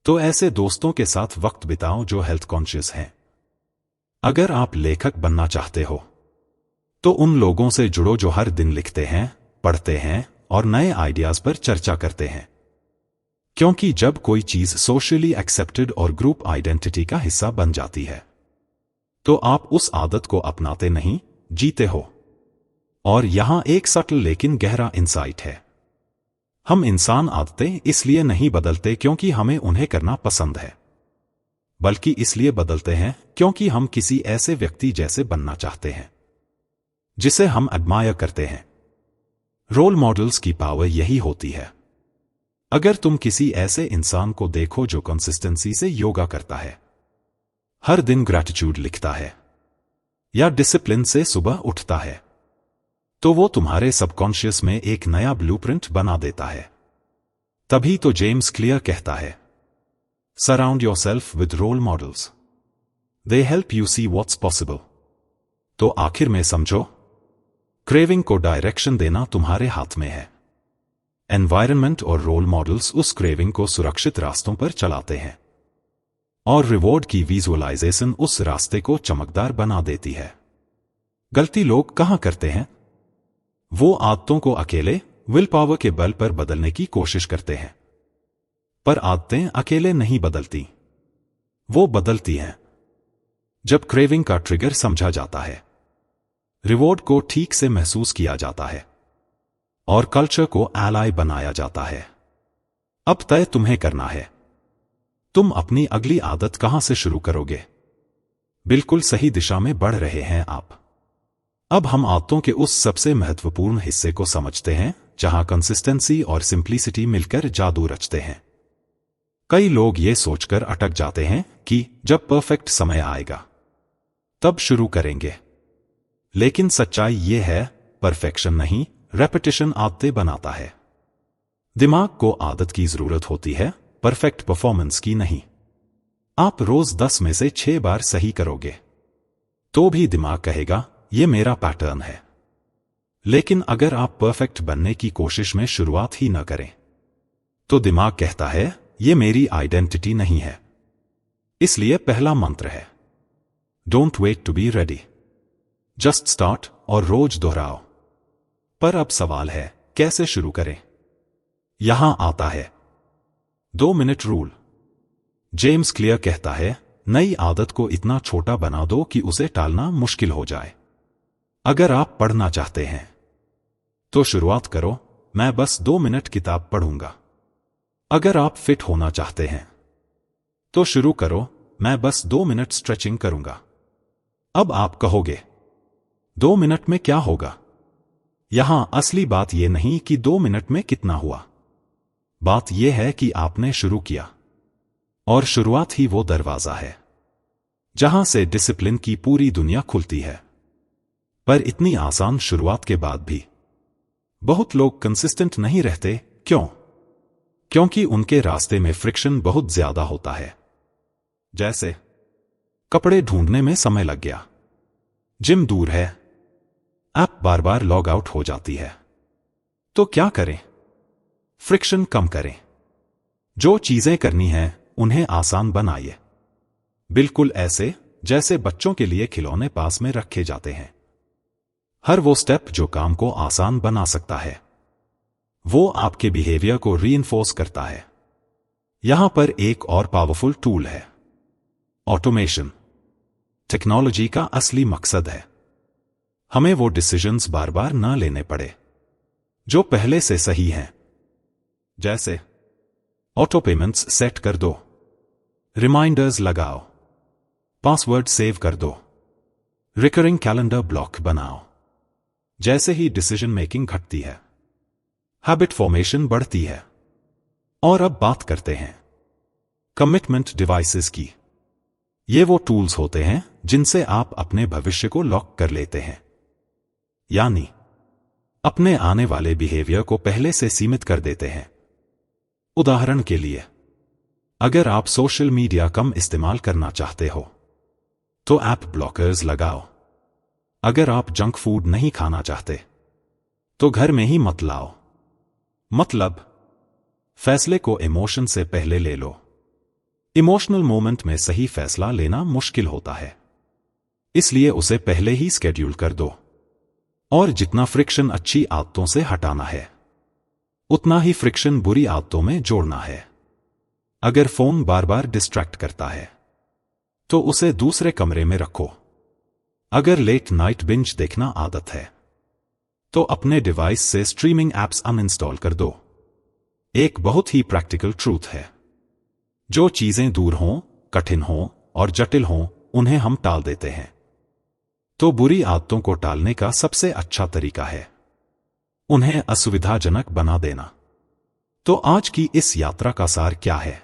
तो ऐसे दोस्तों के साथ वक्त बिताओ जो हेल्थ कॉन्शियस हैं। अगर आप लेखक बनना चाहते हो, तो उन लोगों से जुड़ो जो हर दिन लिखते हैं, पढ़ते हैं और नए आइडियाज पर चर्चा करते हैं। क्योंकि जब कोई चीज सोशली एक्सेप्टेड और ग्रुप आइडेंटिटी का हिस्सा बन जाती है, तो आप उस आदत को अपनाते नहीं, जीते हो। और यहां एक सटल लेकिन गहरा इंसाइट है। हम इंसान आदतें इसलिए नहीं बदलते क्योंकि हमें उन्हें करना पसंद है, बल्कि इसलिए बदलते हैं क्योंकि हम किसी ऐसे व्यक्ति जैसे बनना चाहते हैं जिसे हम एडमायर करते हैं। रोल मॉडल्स की पावर यही होती है। अगर तुम किसी ऐसे इंसान को देखो जो कंसिस्टेंसी से योगा करता है, हर दिन ग्रैटिट्यूड लिखता है, या डिसिप्लिन से सुबह उठता है, तो वो तुम्हारे सबकॉन्शियस में एक नया ब्लूप्रिंट बना देता है। तभी तो जेम्स क्लियर कहता है, surround yourself with role models, they help you see what's possible. तो आखिर में समझो, क्रेविंग को डायरेक्शन देना तुम्हारे हाथ में है। एनवायरनमेंट और रोल मॉडल्स उस क्रेविंग को सुरक्षित रास्तों पर चलाते हैं, और रिवॉर्ड की विजुअलाइजेशन उस रास्ते को चमकदार बना देती है। गलती लोग कहां करते हैं? वो आदतों को अकेले विल पावर के बल पर बदलने की कोशिश करते हैं, पर आदतें अकेले नहीं बदलती, वो बदलती हैं जब क्रेविंग का ट्रिगर समझा जाता है, रिवॉर्ड को ठीक से महसूस किया जाता है, और कल्चर को एलाय बनाया जाता है। अब तय तुम्हें करना है, तुम अपनी अगली आदत कहां से शुरू करोगे। बिल्कुल सही दिशा में बढ़ रहे हैं आप। अब हम आदतों के उस सबसे महत्वपूर्ण हिस्से को समझते हैं जहां कंसिस्टेंसी और सिंप्लिसिटी मिलकर जादू रचते हैं। कई लोग ये सोचकर अटक जाते हैं कि जब परफेक्ट समय आएगा तब शुरू करेंगे, लेकिन सच्चाई ये है, परफेक्शन नहीं, रेपिटेशन आदतें बनाता है। दिमाग को आदत की जरूरत होती है, परफेक्ट परफॉर्मेंस की नहीं। आप रोज 10 में से 6 बार सही करोगे, तो भी दिमाग कहेगा ये मेरा पैटर्न है। लेकिन अगर आप परफेक्ट बनने की कोशिश में शुरुआत ही न करें, तो दिमाग कहता है ये मेरी आइडेंटिटी नहीं है। इसलिए पहला मंत्र है, don't wait to be ready, just start, और रोज दोहराओ। पर अब सवाल है, कैसे शुरू करें? यहां आता है 2 मिनट रूल। जेम्स क्लियर कहता है, नई आदत को इतना छोटा बना दो कि उसे टालना मुश्किल हो जाए। अगर आप पढ़ना चाहते हैं, तो शुरुआत करो, मैं बस 2 मिनट किताब पढ़ूंगा। अगर आप फिट होना चाहते हैं, तो शुरू करो, मैं बस 2 मिनट स्ट्रेचिंग करूंगा। अब आप कहोगे, 2 मिनट में क्या होगा? यहां असली बात यह नहीं कि 2 मिनट में कितना हुआ, बात यह है कि आपने शुरू किया, और शुरुआत ही वो दरवाजा है जहां से डिसिप्लिन की पूरी दुनिया खुलती है। पर इतनी आसान शुरुआत के बाद भी बहुत लोग कंसिस्टेंट नहीं रहते। क्यों? क्योंकि उनके रास्ते में फ्रिक्शन बहुत ज्यादा होता है। जैसे कपड़े ढूंढने में समय लग गया, जिम दूर है, ऐप बार बार लॉग आउट हो जाती है। तो क्या करें? फ्रिक्शन कम करें। जो चीजें करनी हैं उन्हें आसान बनाइए। बिल्कुल ऐसे जैसे बच्चों के लिए खिलौने पास में रखे जाते हैं। हर वो स्टेप जो काम को आसान बना सकता है, वो आपके बिहेवियर को रीइंफोर्स करता है। यहां पर एक और पावरफुल टूल है, ऑटोमेशन टेक्नोलॉजी का असली मकसद है। हमें वो डिसीजंस बार बार ना लेने पड़े जो पहले से सही हैं। जैसे ऑटो पेमेंट्स सेट कर दो, रिमाइंडर्स लगाओ, पासवर्ड सेव कर दो, रिकरिंग कैलेंडर ब्लॉक बनाओ। जैसे ही डिसीजन मेकिंग घटती है, हैबिट फॉर्मेशन बढ़ती है। और अब बात करते हैं कमिटमेंट डिवाइसेस की। ये वो टूल्स होते हैं जिनसे आप अपने भविष्य को लॉक कर लेते हैं, यानी अपने आने वाले बिहेवियर को पहले से सीमित कर देते हैं। उदाहरण के लिए, अगर आप सोशल मीडिया कम इस्तेमाल करना चाहते हो तो ऐप ब्लॉकर्स लगाओ। अगर आप जंक फूड नहीं खाना चाहते तो घर में ही मत लाओ। मतलब, फैसले को इमोशन से पहले ले लो। इमोशनल मोमेंट में सही फैसला लेना मुश्किल होता है, इसलिए उसे पहले ही स्केड्यूल कर दो। और जितना फ्रिक्शन अच्छी आदतों से हटाना है, उतना ही फ्रिक्शन बुरी आदतों में जोड़ना है। अगर फोन बार बार डिस्ट्रैक्ट करता है तो उसे दूसरे कमरे में रखो। अगर लेट नाइट बिंज देखना आदत है तो अपने डिवाइस से स्ट्रीमिंग एप्स अनइंस्टॉल कर दो। एक बहुत ही प्रैक्टिकल ट्रूथ है, जो चीजें दूर हों, कठिन हों और जटिल हों, उन्हें हम टाल देते हैं। तो बुरी आदतों को टालने का सबसे अच्छा तरीका है उन्हें असुविधाजनक बना देना। तो आज की इस यात्रा का सार क्या है?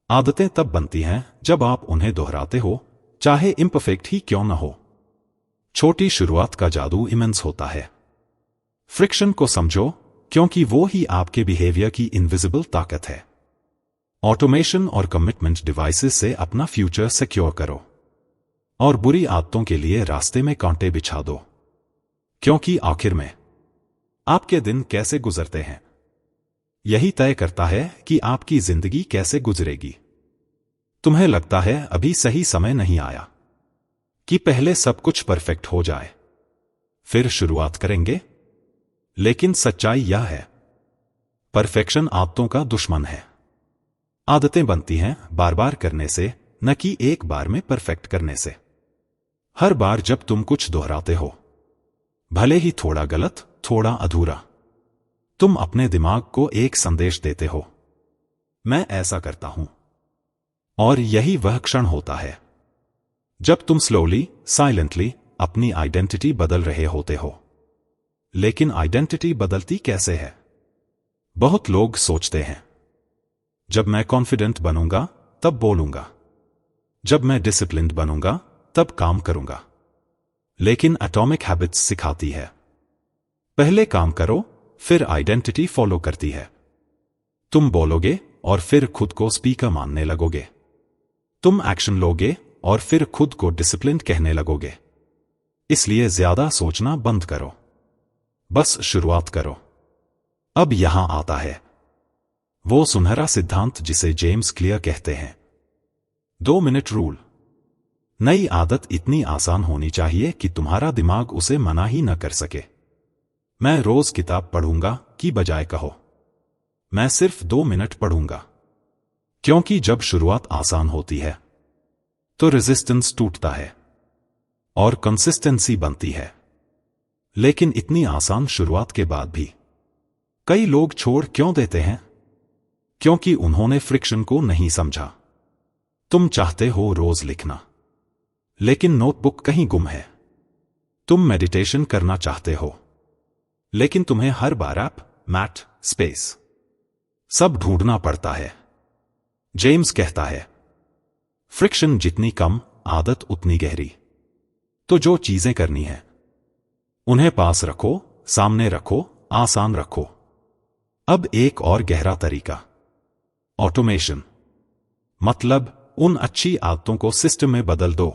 आदतें तब बनती हैं जब आप उन्हें दोहराते हो, चाहे इम्परफेक्ट ही क्यों न हो। छोटी शुरुआत का जादू इमेंस होता है। फ्रिक्शन को समझो, क्योंकि वो ही आपके बिहेवियर की इनविजिबल ताकत है। ऑटोमेशन और कमिटमेंट डिवाइसेस से अपना फ्यूचर सिक्योर करो और बुरी आदतों के लिए रास्ते में कांटे बिछा दो, क्योंकि आखिर में आपके दिन कैसे गुजरते हैं यही तय करता है कि आपकी जिंदगी कैसे गुजरेगी। तुम्हें लगता है अभी सही समय नहीं आया कि पहले सब कुछ परफेक्ट हो जाए, फिर शुरुआत करेंगे? लेकिन सच्चाई यह है, परफेक्शन आदतों का दुश्मन है। आदतें बनती हैं बार बार करने से, न कि एक बार में परफेक्ट करने से। हर बार जब तुम कुछ दोहराते हो, भले ही थोड़ा गलत, थोड़ा अधूरा, तुम अपने दिमाग को एक संदेश देते हो, मैं ऐसा करता हूं। और यही वह क्षण होता है जब तुम स्लोली, साइलेंटली अपनी आइडेंटिटी बदल रहे होते हो। लेकिन आइडेंटिटी बदलती कैसे है? बहुत लोग सोचते हैं, जब मैं कॉन्फिडेंट बनूंगा तब बोलूंगा, जब मैं डिसिप्लिन्ड बनूंगा तब काम करूंगा। लेकिन एटॉमिक हैबिट्स सिखाती है, पहले काम करो, फिर आइडेंटिटी फॉलो करती है। तुम बोलोगे और फिर खुद को स्पीकर मानने लगोगे। तुम एक्शन लोगे और फिर खुद को डिसिप्लिन कहने लगोगे। इसलिए ज्यादा सोचना बंद करो, बस शुरुआत करो। अब यहां आता है वो सुनहरा सिद्धांत जिसे जेम्स क्लियर कहते हैं, 2 मिनट रूल। नई आदत इतनी आसान होनी चाहिए कि तुम्हारा दिमाग उसे मना ही न कर सके। मैं रोज किताब पढ़ूंगा की बजाय कहो, मैं सिर्फ 2 मिनट पढ़ूंगा। क्योंकि जब शुरुआत आसान होती है तो रेजिस्टेंस टूटता है और कंसिस्टेंसी बनती है। लेकिन इतनी आसान शुरुआत के बाद भी कई लोग छोड़ क्यों देते हैं? क्योंकि उन्होंने फ्रिक्शन को नहीं समझा। तुम चाहते हो रोज लिखना, लेकिन नोटबुक कहीं गुम है। तुम मेडिटेशन करना चाहते हो, लेकिन तुम्हें हर बार ऐप, मैट, स्पेस सब ढूंढना पड़ता है। जेम्स कहता है, फ्रिक्शन जितनी कम, आदत उतनी गहरी। तो जो चीजें करनी है उन्हें पास रखो, सामने रखो, आसान रखो। अब एक और गहरा तरीका, ऑटोमेशन। मतलब उन अच्छी आदतों को सिस्टम में बदल दो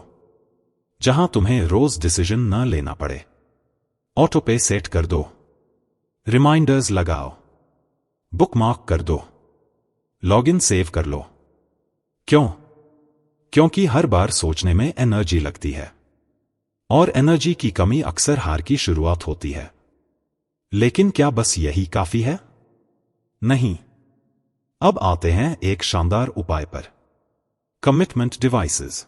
जहां तुम्हें रोज डिसीजन न लेना पड़े। ऑटो पे सेट कर दो, रिमाइंडर्स लगाओ, बुकमार्क कर दो, लॉगिन सेव कर लो। क्यों? क्योंकि हर बार सोचने में एनर्जी लगती है और एनर्जी की कमी अक्सर हार की शुरुआत होती है। लेकिन क्या बस यही काफी है? नहीं। अब आते हैं एक शानदार उपाय पर, कमिटमेंट डिवाइसेस।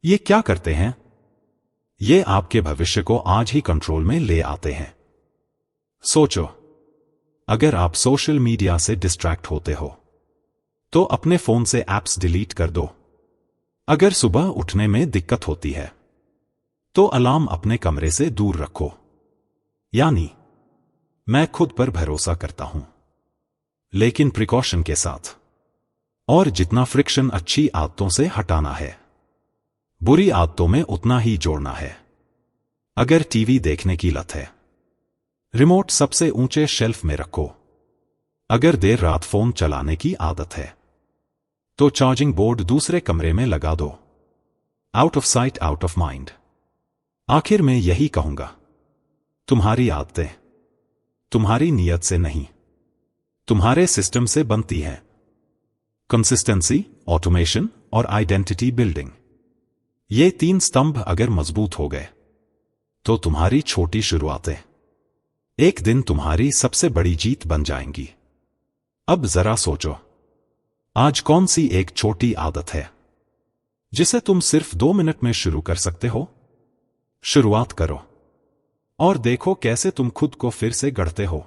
ये क्या करते हैं? ये आपके भविष्य को आज ही कंट्रोल में ले आते हैं। सोचो, अगर आप सोशल मीडिया से डिस्ट्रैक्ट होते हो तो अपने फोन से ऐप्स डिलीट कर दो। अगर सुबह उठने में दिक्कत होती है तो अलार्म अपने कमरे से दूर रखो। यानी मैं खुद पर भरोसा करता हूं, लेकिन प्रिकॉशन के साथ। और जितना फ्रिक्शन अच्छी आदतों से हटाना है, बुरी आदतों में उतना ही जोड़ना है। अगर टीवी देखने की लत है, रिमोट सबसे ऊंचे शेल्फ में रखो। अगर देर रात फोन चलाने की आदत है तो चार्जिंग बोर्ड दूसरे कमरे में लगा दो। Out of sight out of mind. आखिर में यही कहूंगा, तुम्हारी आदतें तुम्हारी नीयत से नहीं, तुम्हारे सिस्टम से बनती हैं। कंसिस्टेंसी, ऑटोमेशन और आइडेंटिटी बिल्डिंग, ये 3 स्तंभ अगर मजबूत हो गए तो तुम्हारी छोटी शुरुआतें एक दिन तुम्हारी सबसे बड़ी जीत बन जाएंगी। अब जरा सोचो, आज कौन सी एक छोटी आदत है जिसे तुम सिर्फ 2 मिनट में शुरू कर सकते हो? शुरुआत करो और देखो कैसे तुम खुद को फिर से गढ़ते हो।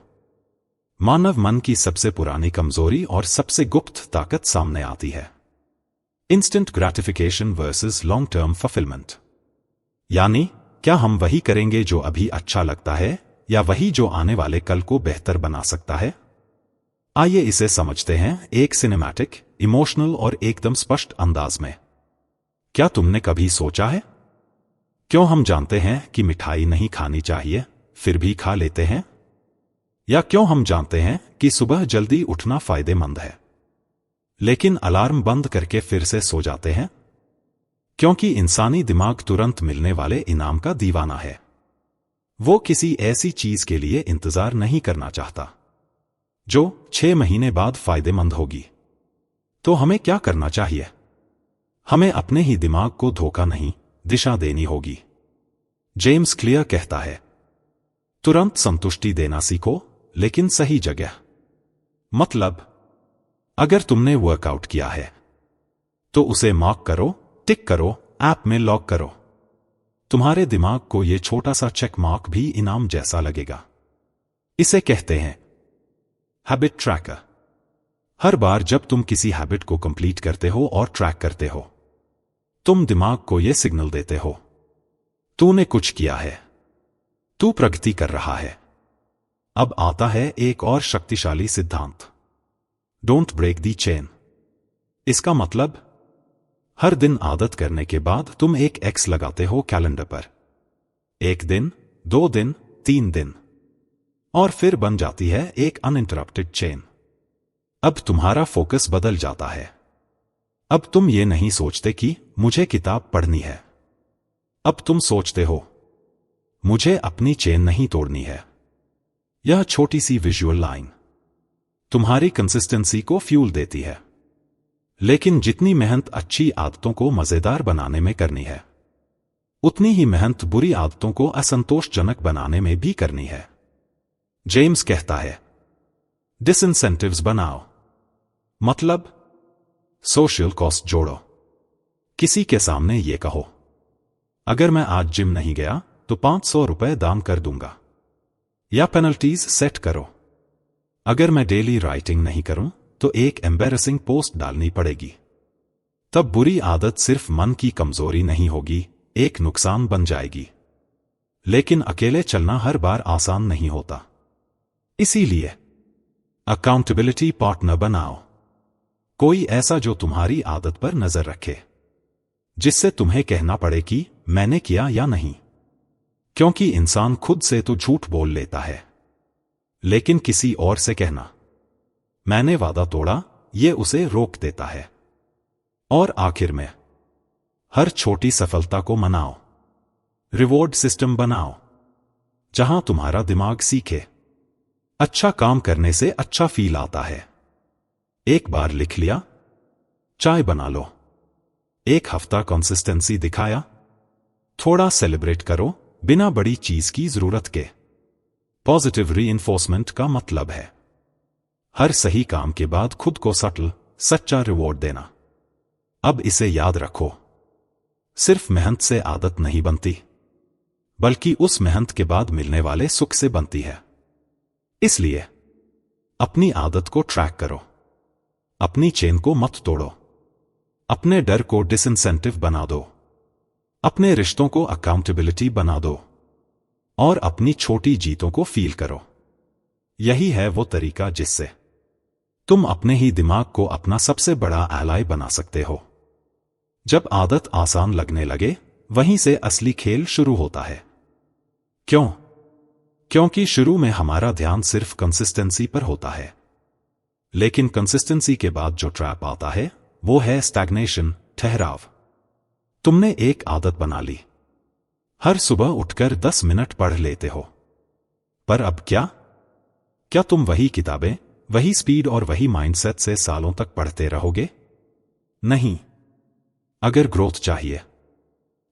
मानव मन की सबसे पुरानी कमजोरी और सबसे गुप्त ताकत सामने आती है। Instant gratification versus long term fulfilment. यानी क्या हम वही करेंगे जो अभी अच्छा लगता है या वही जो आने वाले कल को बेहतर बना सकता है? आइए इसे समझते हैं एक सिनेमैटिक, इमोशनल और एकदम स्पष्ट अंदाज में। क्या तुमने कभी सोचा है क्यों हम जानते हैं कि मिठाई नहीं खानी चाहिए फिर भी खा लेते हैं? या क्यों हम जानते हैं कि सुबह जल्दी उठना फायदेमंद है लेकिन अलार्म बंद करके फिर से सो जाते हैं? क्योंकि इंसानी दिमाग तुरंत मिलने वाले इनाम का दीवाना है। वो किसी ऐसी चीज के लिए इंतजार नहीं करना चाहता जो 6 महीने बाद फायदेमंद होगी। तो हमें क्या करना चाहिए? हमें अपने ही दिमाग को धोखा नहीं, दिशा देनी होगी। जेम्स क्लियर कहता है, तुरंत संतुष्टि देना सीखो, लेकिन सही जगह। मतलब, अगर तुमने वर्कआउट किया है तो उसे मार्क करो, टिक करो, ऐप में लॉग करो। तुम्हारे दिमाग को यह छोटा सा चेक मार्क भी इनाम जैसा लगेगा। इसे कहते हैं हैबिट ट्रैकर। हर बार जब तुम किसी हैबिट को कंप्लीट करते हो और ट्रैक करते हो, तुम दिमाग को यह सिग्नल देते हो, तूने कुछ किया है, तू प्रगति कर रहा है। अब आता है एक और शक्तिशाली सिद्धांत, डोंट ब्रेक दी चेन। इसका मतलब, हर दिन आदत करने के बाद तुम एक एक्स लगाते हो कैलेंडर पर। 1 दिन, 2 दिन, 3 दिन, और फिर बन जाती है एक अनइंटरप्टेड चेन। अब तुम्हारा फोकस बदल जाता है। अब तुम ये नहीं सोचते कि मुझे किताब पढ़नी है। अब तुम सोचते हो, मुझे अपनी चेन नहीं तोड़नी है। यह छोटी सी विजुअल लाइन तुम्हारी कंसिस्टेंसी को फ्यूल देती है। लेकिन जितनी मेहनत अच्छी आदतों को मजेदार बनाने में करनी है, उतनी ही मेहनत बुरी आदतों को असंतोषजनक बनाने में भी करनी है। जेम्स कहता है, डिसइंसेंटिव्स बनाओ। मतलब, सोशल कॉस्ट जोड़ो। किसी के सामने ये कहो, अगर मैं आज जिम नहीं गया तो 500 रुपए दान कर दूंगा। या पेनल्टीज सेट करो, अगर मैं डेली राइटिंग नहीं करूं तो एक एम्बैरेसिंग पोस्ट डालनी पड़ेगी। तब बुरी आदत सिर्फ मन की कमजोरी नहीं होगी, एक नुकसान बन जाएगी। लेकिन अकेले चलना हर बार आसान नहीं होता। इसीलिए अकाउंटेबिलिटी पार्टनर बनाओ। कोई ऐसा जो तुम्हारी आदत पर नजर रखे, जिससे तुम्हें कहना पड़े कि मैंने किया या नहीं। क्योंकि इंसान खुद से तो झूठ बोल लेता है, लेकिन किसी और से कहना, मैंने वादा तोड़ा, ये उसे रोक देता है। और आखिर में, हर छोटी सफलता को मनाओ। रिवॉर्ड सिस्टम बनाओ, जहां तुम्हारा दिमाग सीखे, अच्छा काम करने से अच्छा फील आता है। एक बार लिख लिया, चाय बना लो। 1 हफ्ता कंसिस्टेंसी दिखाया, थोड़ा सेलिब्रेट करो, बिना बड़ी चीज की जरूरत के। पॉजिटिव रीइंफोर्समेंट का मतलब है हर सही काम के बाद खुद को सटल, सच्चा रिवॉर्ड देना। अब इसे याद रखो, सिर्फ मेहनत से आदत नहीं बनती, बल्कि उस मेहनत के बाद मिलने वाले सुख से बनती है। इसलिए अपनी आदत को ट्रैक करो, अपनी चेन को मत तोड़ो, अपने डर को डिसइंसेंटिव बना दो, अपने रिश्तों को अकाउंटेबिलिटी बना दो और अपनी छोटी जीतों को फील करो। यही है वो तरीका जिससे तुम अपने ही दिमाग को अपना सबसे बड़ा एलाय बना सकते हो। जब आदत आसान लगने लगे, वहीं से असली खेल शुरू होता है। क्यों? क्योंकि शुरू में हमारा ध्यान सिर्फ कंसिस्टेंसी पर होता है, लेकिन कंसिस्टेंसी के बाद जो ट्रैप आता है वो है स्टैग्नेशन, ठहराव। तुमने एक आदत बना ली, हर सुबह उठकर 10 मिनट पढ़ लेते हो, पर अब क्या तुम वही किताबें, वही स्पीड और वही माइंडसेट से सालों तक पढ़ते रहोगे? नहीं। अगर ग्रोथ चाहिए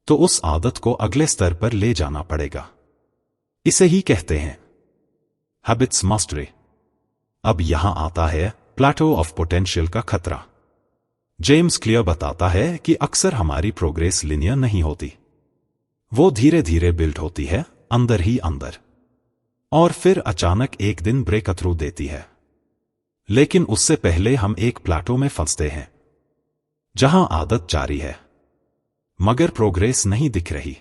तो उस आदत को अगले स्तर पर ले जाना पड़ेगा। इसे ही कहते हैं हैबिट्स मास्टरी। अब यहां आता है प्लेटो ऑफ पोटेंशियल का खतरा। जेम्स क्लियर बताता है कि अक्सर हमारी प्रोग्रेस लिनियर नहीं होती, वो धीरे धीरे बिल्ड होती है, अंदर ही अंदर, और फिर अचानक एक दिन ब्रेक थ्रू देती है। लेकिन उससे पहले हम एक प्लेटो में फंसते हैं, जहां आदत जारी है मगर प्रोग्रेस नहीं दिख रही।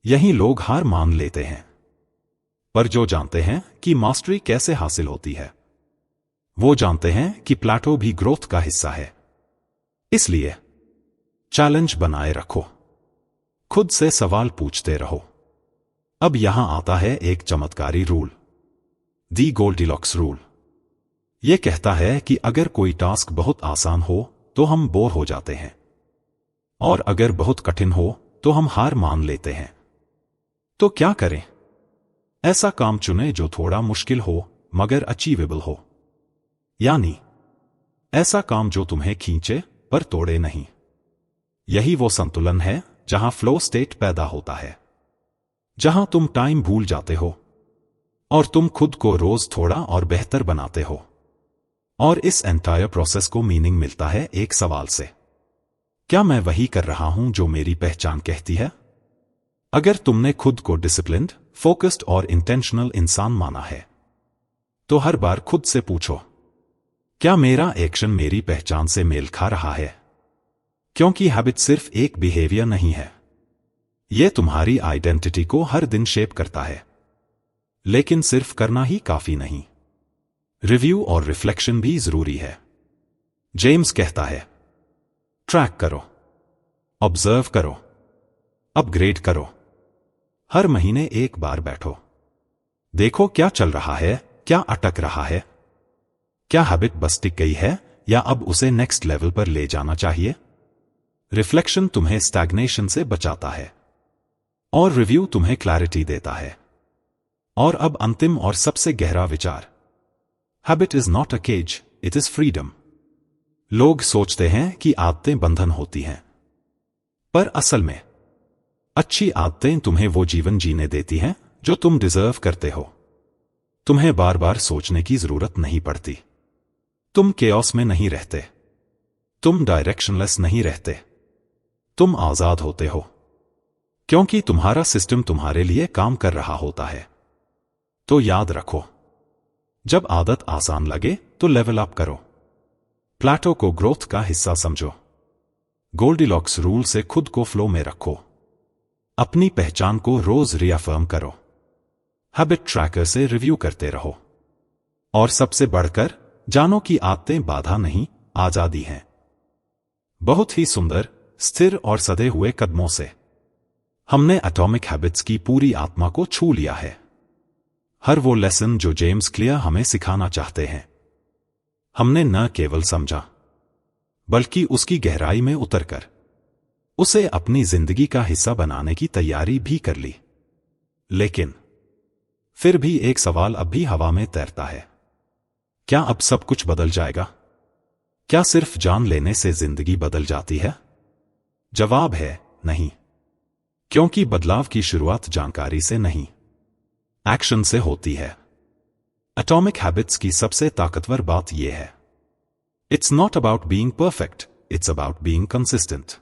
यही लोग हार मान लेते हैं। पर जो जानते हैं कि मास्टरी कैसे हासिल होती है, वो जानते हैं कि प्लेटो भी ग्रोथ का हिस्सा है। इसलिए चैलेंज बनाए रखो, खुद से सवाल पूछते रहो। अब यहां आता है एक चमत्कारी रूल, दी गोल्डीलॉक्स रूल। यह कहता है कि अगर कोई टास्क बहुत आसान हो तो हम बोर हो जाते हैं, और अगर बहुत कठिन हो तो हम हार मान लेते हैं। तो क्या करें? ऐसा काम चुनें जो थोड़ा मुश्किल हो मगर अचीवेबल हो, यानी ऐसा काम जो तुम्हें खींचे पर तोड़े नहीं। यही वो संतुलन है जहां फ्लो स्टेट पैदा होता है, जहां तुम टाइम भूल जाते हो और तुम खुद को रोज थोड़ा और बेहतर बनाते हो। और इस एंटायर प्रोसेस को मीनिंग मिलता है एक सवाल से, क्या मैं वही कर रहा हूं जो मेरी पहचान कहती है? अगर तुमने खुद को डिसिप्लिन्ड, फोकस्ड और इंटेंशनल इंसान माना है, तो हर बार खुद से पूछो, क्या मेरा एक्शन मेरी पहचान से मेल खा रहा है? क्योंकि हैबिट सिर्फ एक बिहेवियर नहीं है, यह तुम्हारी आइडेंटिटी को हर दिन शेप करता है। लेकिन सिर्फ करना ही काफी नहीं, रिव्यू और रिफ्लेक्शन भी जरूरी है। जेम्स कहता है, ट्रैक करो, ऑब्जर्व करो, अपग्रेड करो। हर महीने एक बार बैठो, देखो क्या चल रहा है, क्या अटक रहा है, क्या हैबिट बस टिक गई है या अब उसे नेक्स्ट लेवल पर ले जाना चाहिए। रिफ्लेक्शन तुम्हें स्टैग्नेशन से बचाता है और रिव्यू तुम्हें क्लैरिटी देता है। और अब अंतिम और सबसे गहरा विचार, habit is not a cage, it is freedom. लोग सोचते हैं कि आदतें बंधन होती हैं, पर असल में अच्छी आदतें तुम्हें वो जीवन जीने देती हैं जो तुम डिजर्व करते हो। तुम्हें बार बार सोचने की जरूरत नहीं पड़ती, तुम केओस में नहीं रहते, तुम डायरेक्शनलेस नहीं रहते, तुम आजाद होते हो, क्योंकि तुम्हारा सिस्टम तुम्हारे लिए काम कर रहा होता है। तो याद रखो, जब आदत आसान लगे तो लेवल अप करो, प्लेटो को ग्रोथ का हिस्सा समझो, गोल्डीलॉक्स रूल से खुद को फ्लो में रखो, अपनी पहचान को रोज रिअफर्म करो, हैबिट ट्रैकर से रिव्यू करते रहो, और सबसे बढ़कर जानो कि आदतें बाधा नहीं, आजादी हैं। बहुत ही सुंदर, स्थिर और सधे हुए कदमों से हमने एटॉमिक हैबिट्स की पूरी आत्मा को छू लिया है। हर वो लेसन जो जेम्स क्लियर हमें सिखाना चाहते हैं, हमने न केवल समझा बल्कि उसकी गहराई में उतरकर उसे अपनी जिंदगी का हिस्सा बनाने की तैयारी भी कर ली। लेकिन फिर भी एक सवाल अब भी हवा में तैरता है, क्या अब सब कुछ बदल जाएगा? क्या सिर्फ जान लेने से जिंदगी बदल जाती है? जवाब है नहीं, क्योंकि बदलाव की शुरुआत जानकारी से नहीं, एक्शन से होती है। एटॉमिक हैबिट्स की सबसे ताकतवर बात यह है, it's not about being perfect, it's about being consistent.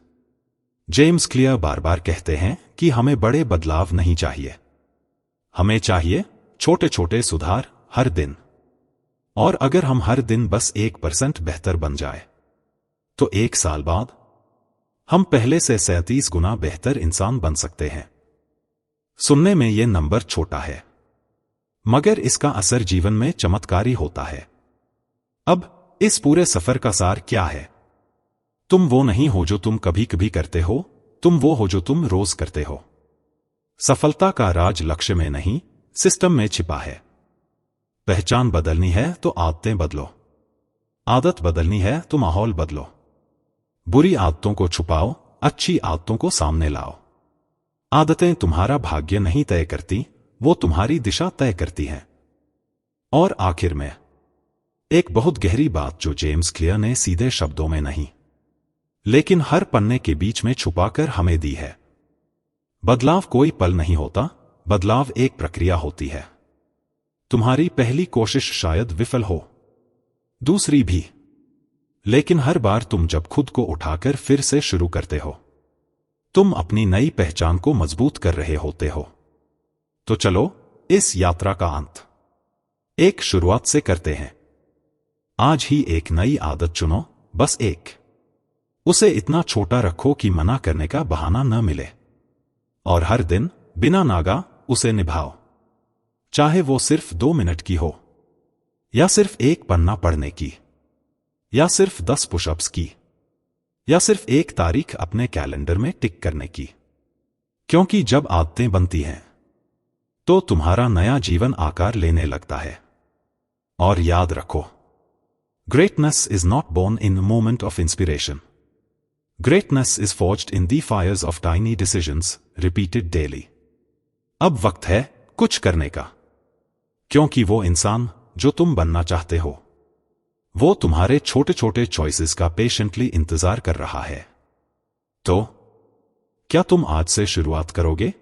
James Clear बार बार कहते हैं कि हमें बड़े बदलाव नहीं चाहिए, हमें चाहिए छोटे छोटे सुधार हर दिन। और अगर हम हर दिन बस 1% बेहतर बन जाए तो 1 साल बाद हम पहले से 37 गुना बेहतर इंसान बन सकते हैं। सुनने में यह नंबर छोटा है, मगर इसका असर जीवन में चमत्कारी होता है। अब इस पूरे सफर का सार क्या है? तुम वो नहीं हो जो तुम कभी कभी करते हो, तुम वो हो जो तुम रोज करते हो। सफलता का राज लक्ष्य में नहीं, सिस्टम में छिपा है। पहचान बदलनी है तो आदतें बदलो, आदत बदलनी है तो माहौल बदलो। बुरी आदतों को छुपाओ, अच्छी आदतों को सामने लाओ। आदतें तुम्हारा भाग्य नहीं तय करती, वो तुम्हारी दिशा तय करती हैं। और आखिर में एक बहुत गहरी बात जो जेम्स क्लियर ने सीधे शब्दों में नहीं, लेकिन हर पन्ने के बीच में छुपाकर हमें दी है। बदलाव कोई पल नहीं होता, बदलाव एक प्रक्रिया होती है। तुम्हारी पहली कोशिश शायद विफल हो, दूसरी भी, लेकिन हर बार तुम जब खुद को उठाकर फिर से शुरू करते हो, तुम अपनी नई पहचान को मजबूत कर रहे होते हो। तो चलो इस यात्रा का अंत एक शुरुआत से करते हैं। आज ही एक नई आदत चुनो, बस एक। उसे इतना छोटा रखो कि मना करने का बहाना न मिले, और हर दिन बिना नागा उसे निभाओ। चाहे वो सिर्फ 2 मिनट की हो, या सिर्फ 1 पन्ना पढ़ने की, या सिर्फ 10 पुशअप्स की, या सिर्फ 1 तारीख अपने कैलेंडर में टिक करने की। क्योंकि जब आदतें बनती हैं तो तुम्हारा नया जीवन आकार लेने लगता है। और याद रखो, greatness is not born in moment of inspiration. Greatness is forged in the fires of tiny decisions repeated daily. अब वक्त है कुछ करने का, क्योंकि वो इंसान जो तुम बनना चाहते हो, वो तुम्हारे छोटे छोटे चॉइसेस का पेशेंटली इंतजार कर रहा है। तो क्या तुम आज से शुरुआत करोगे?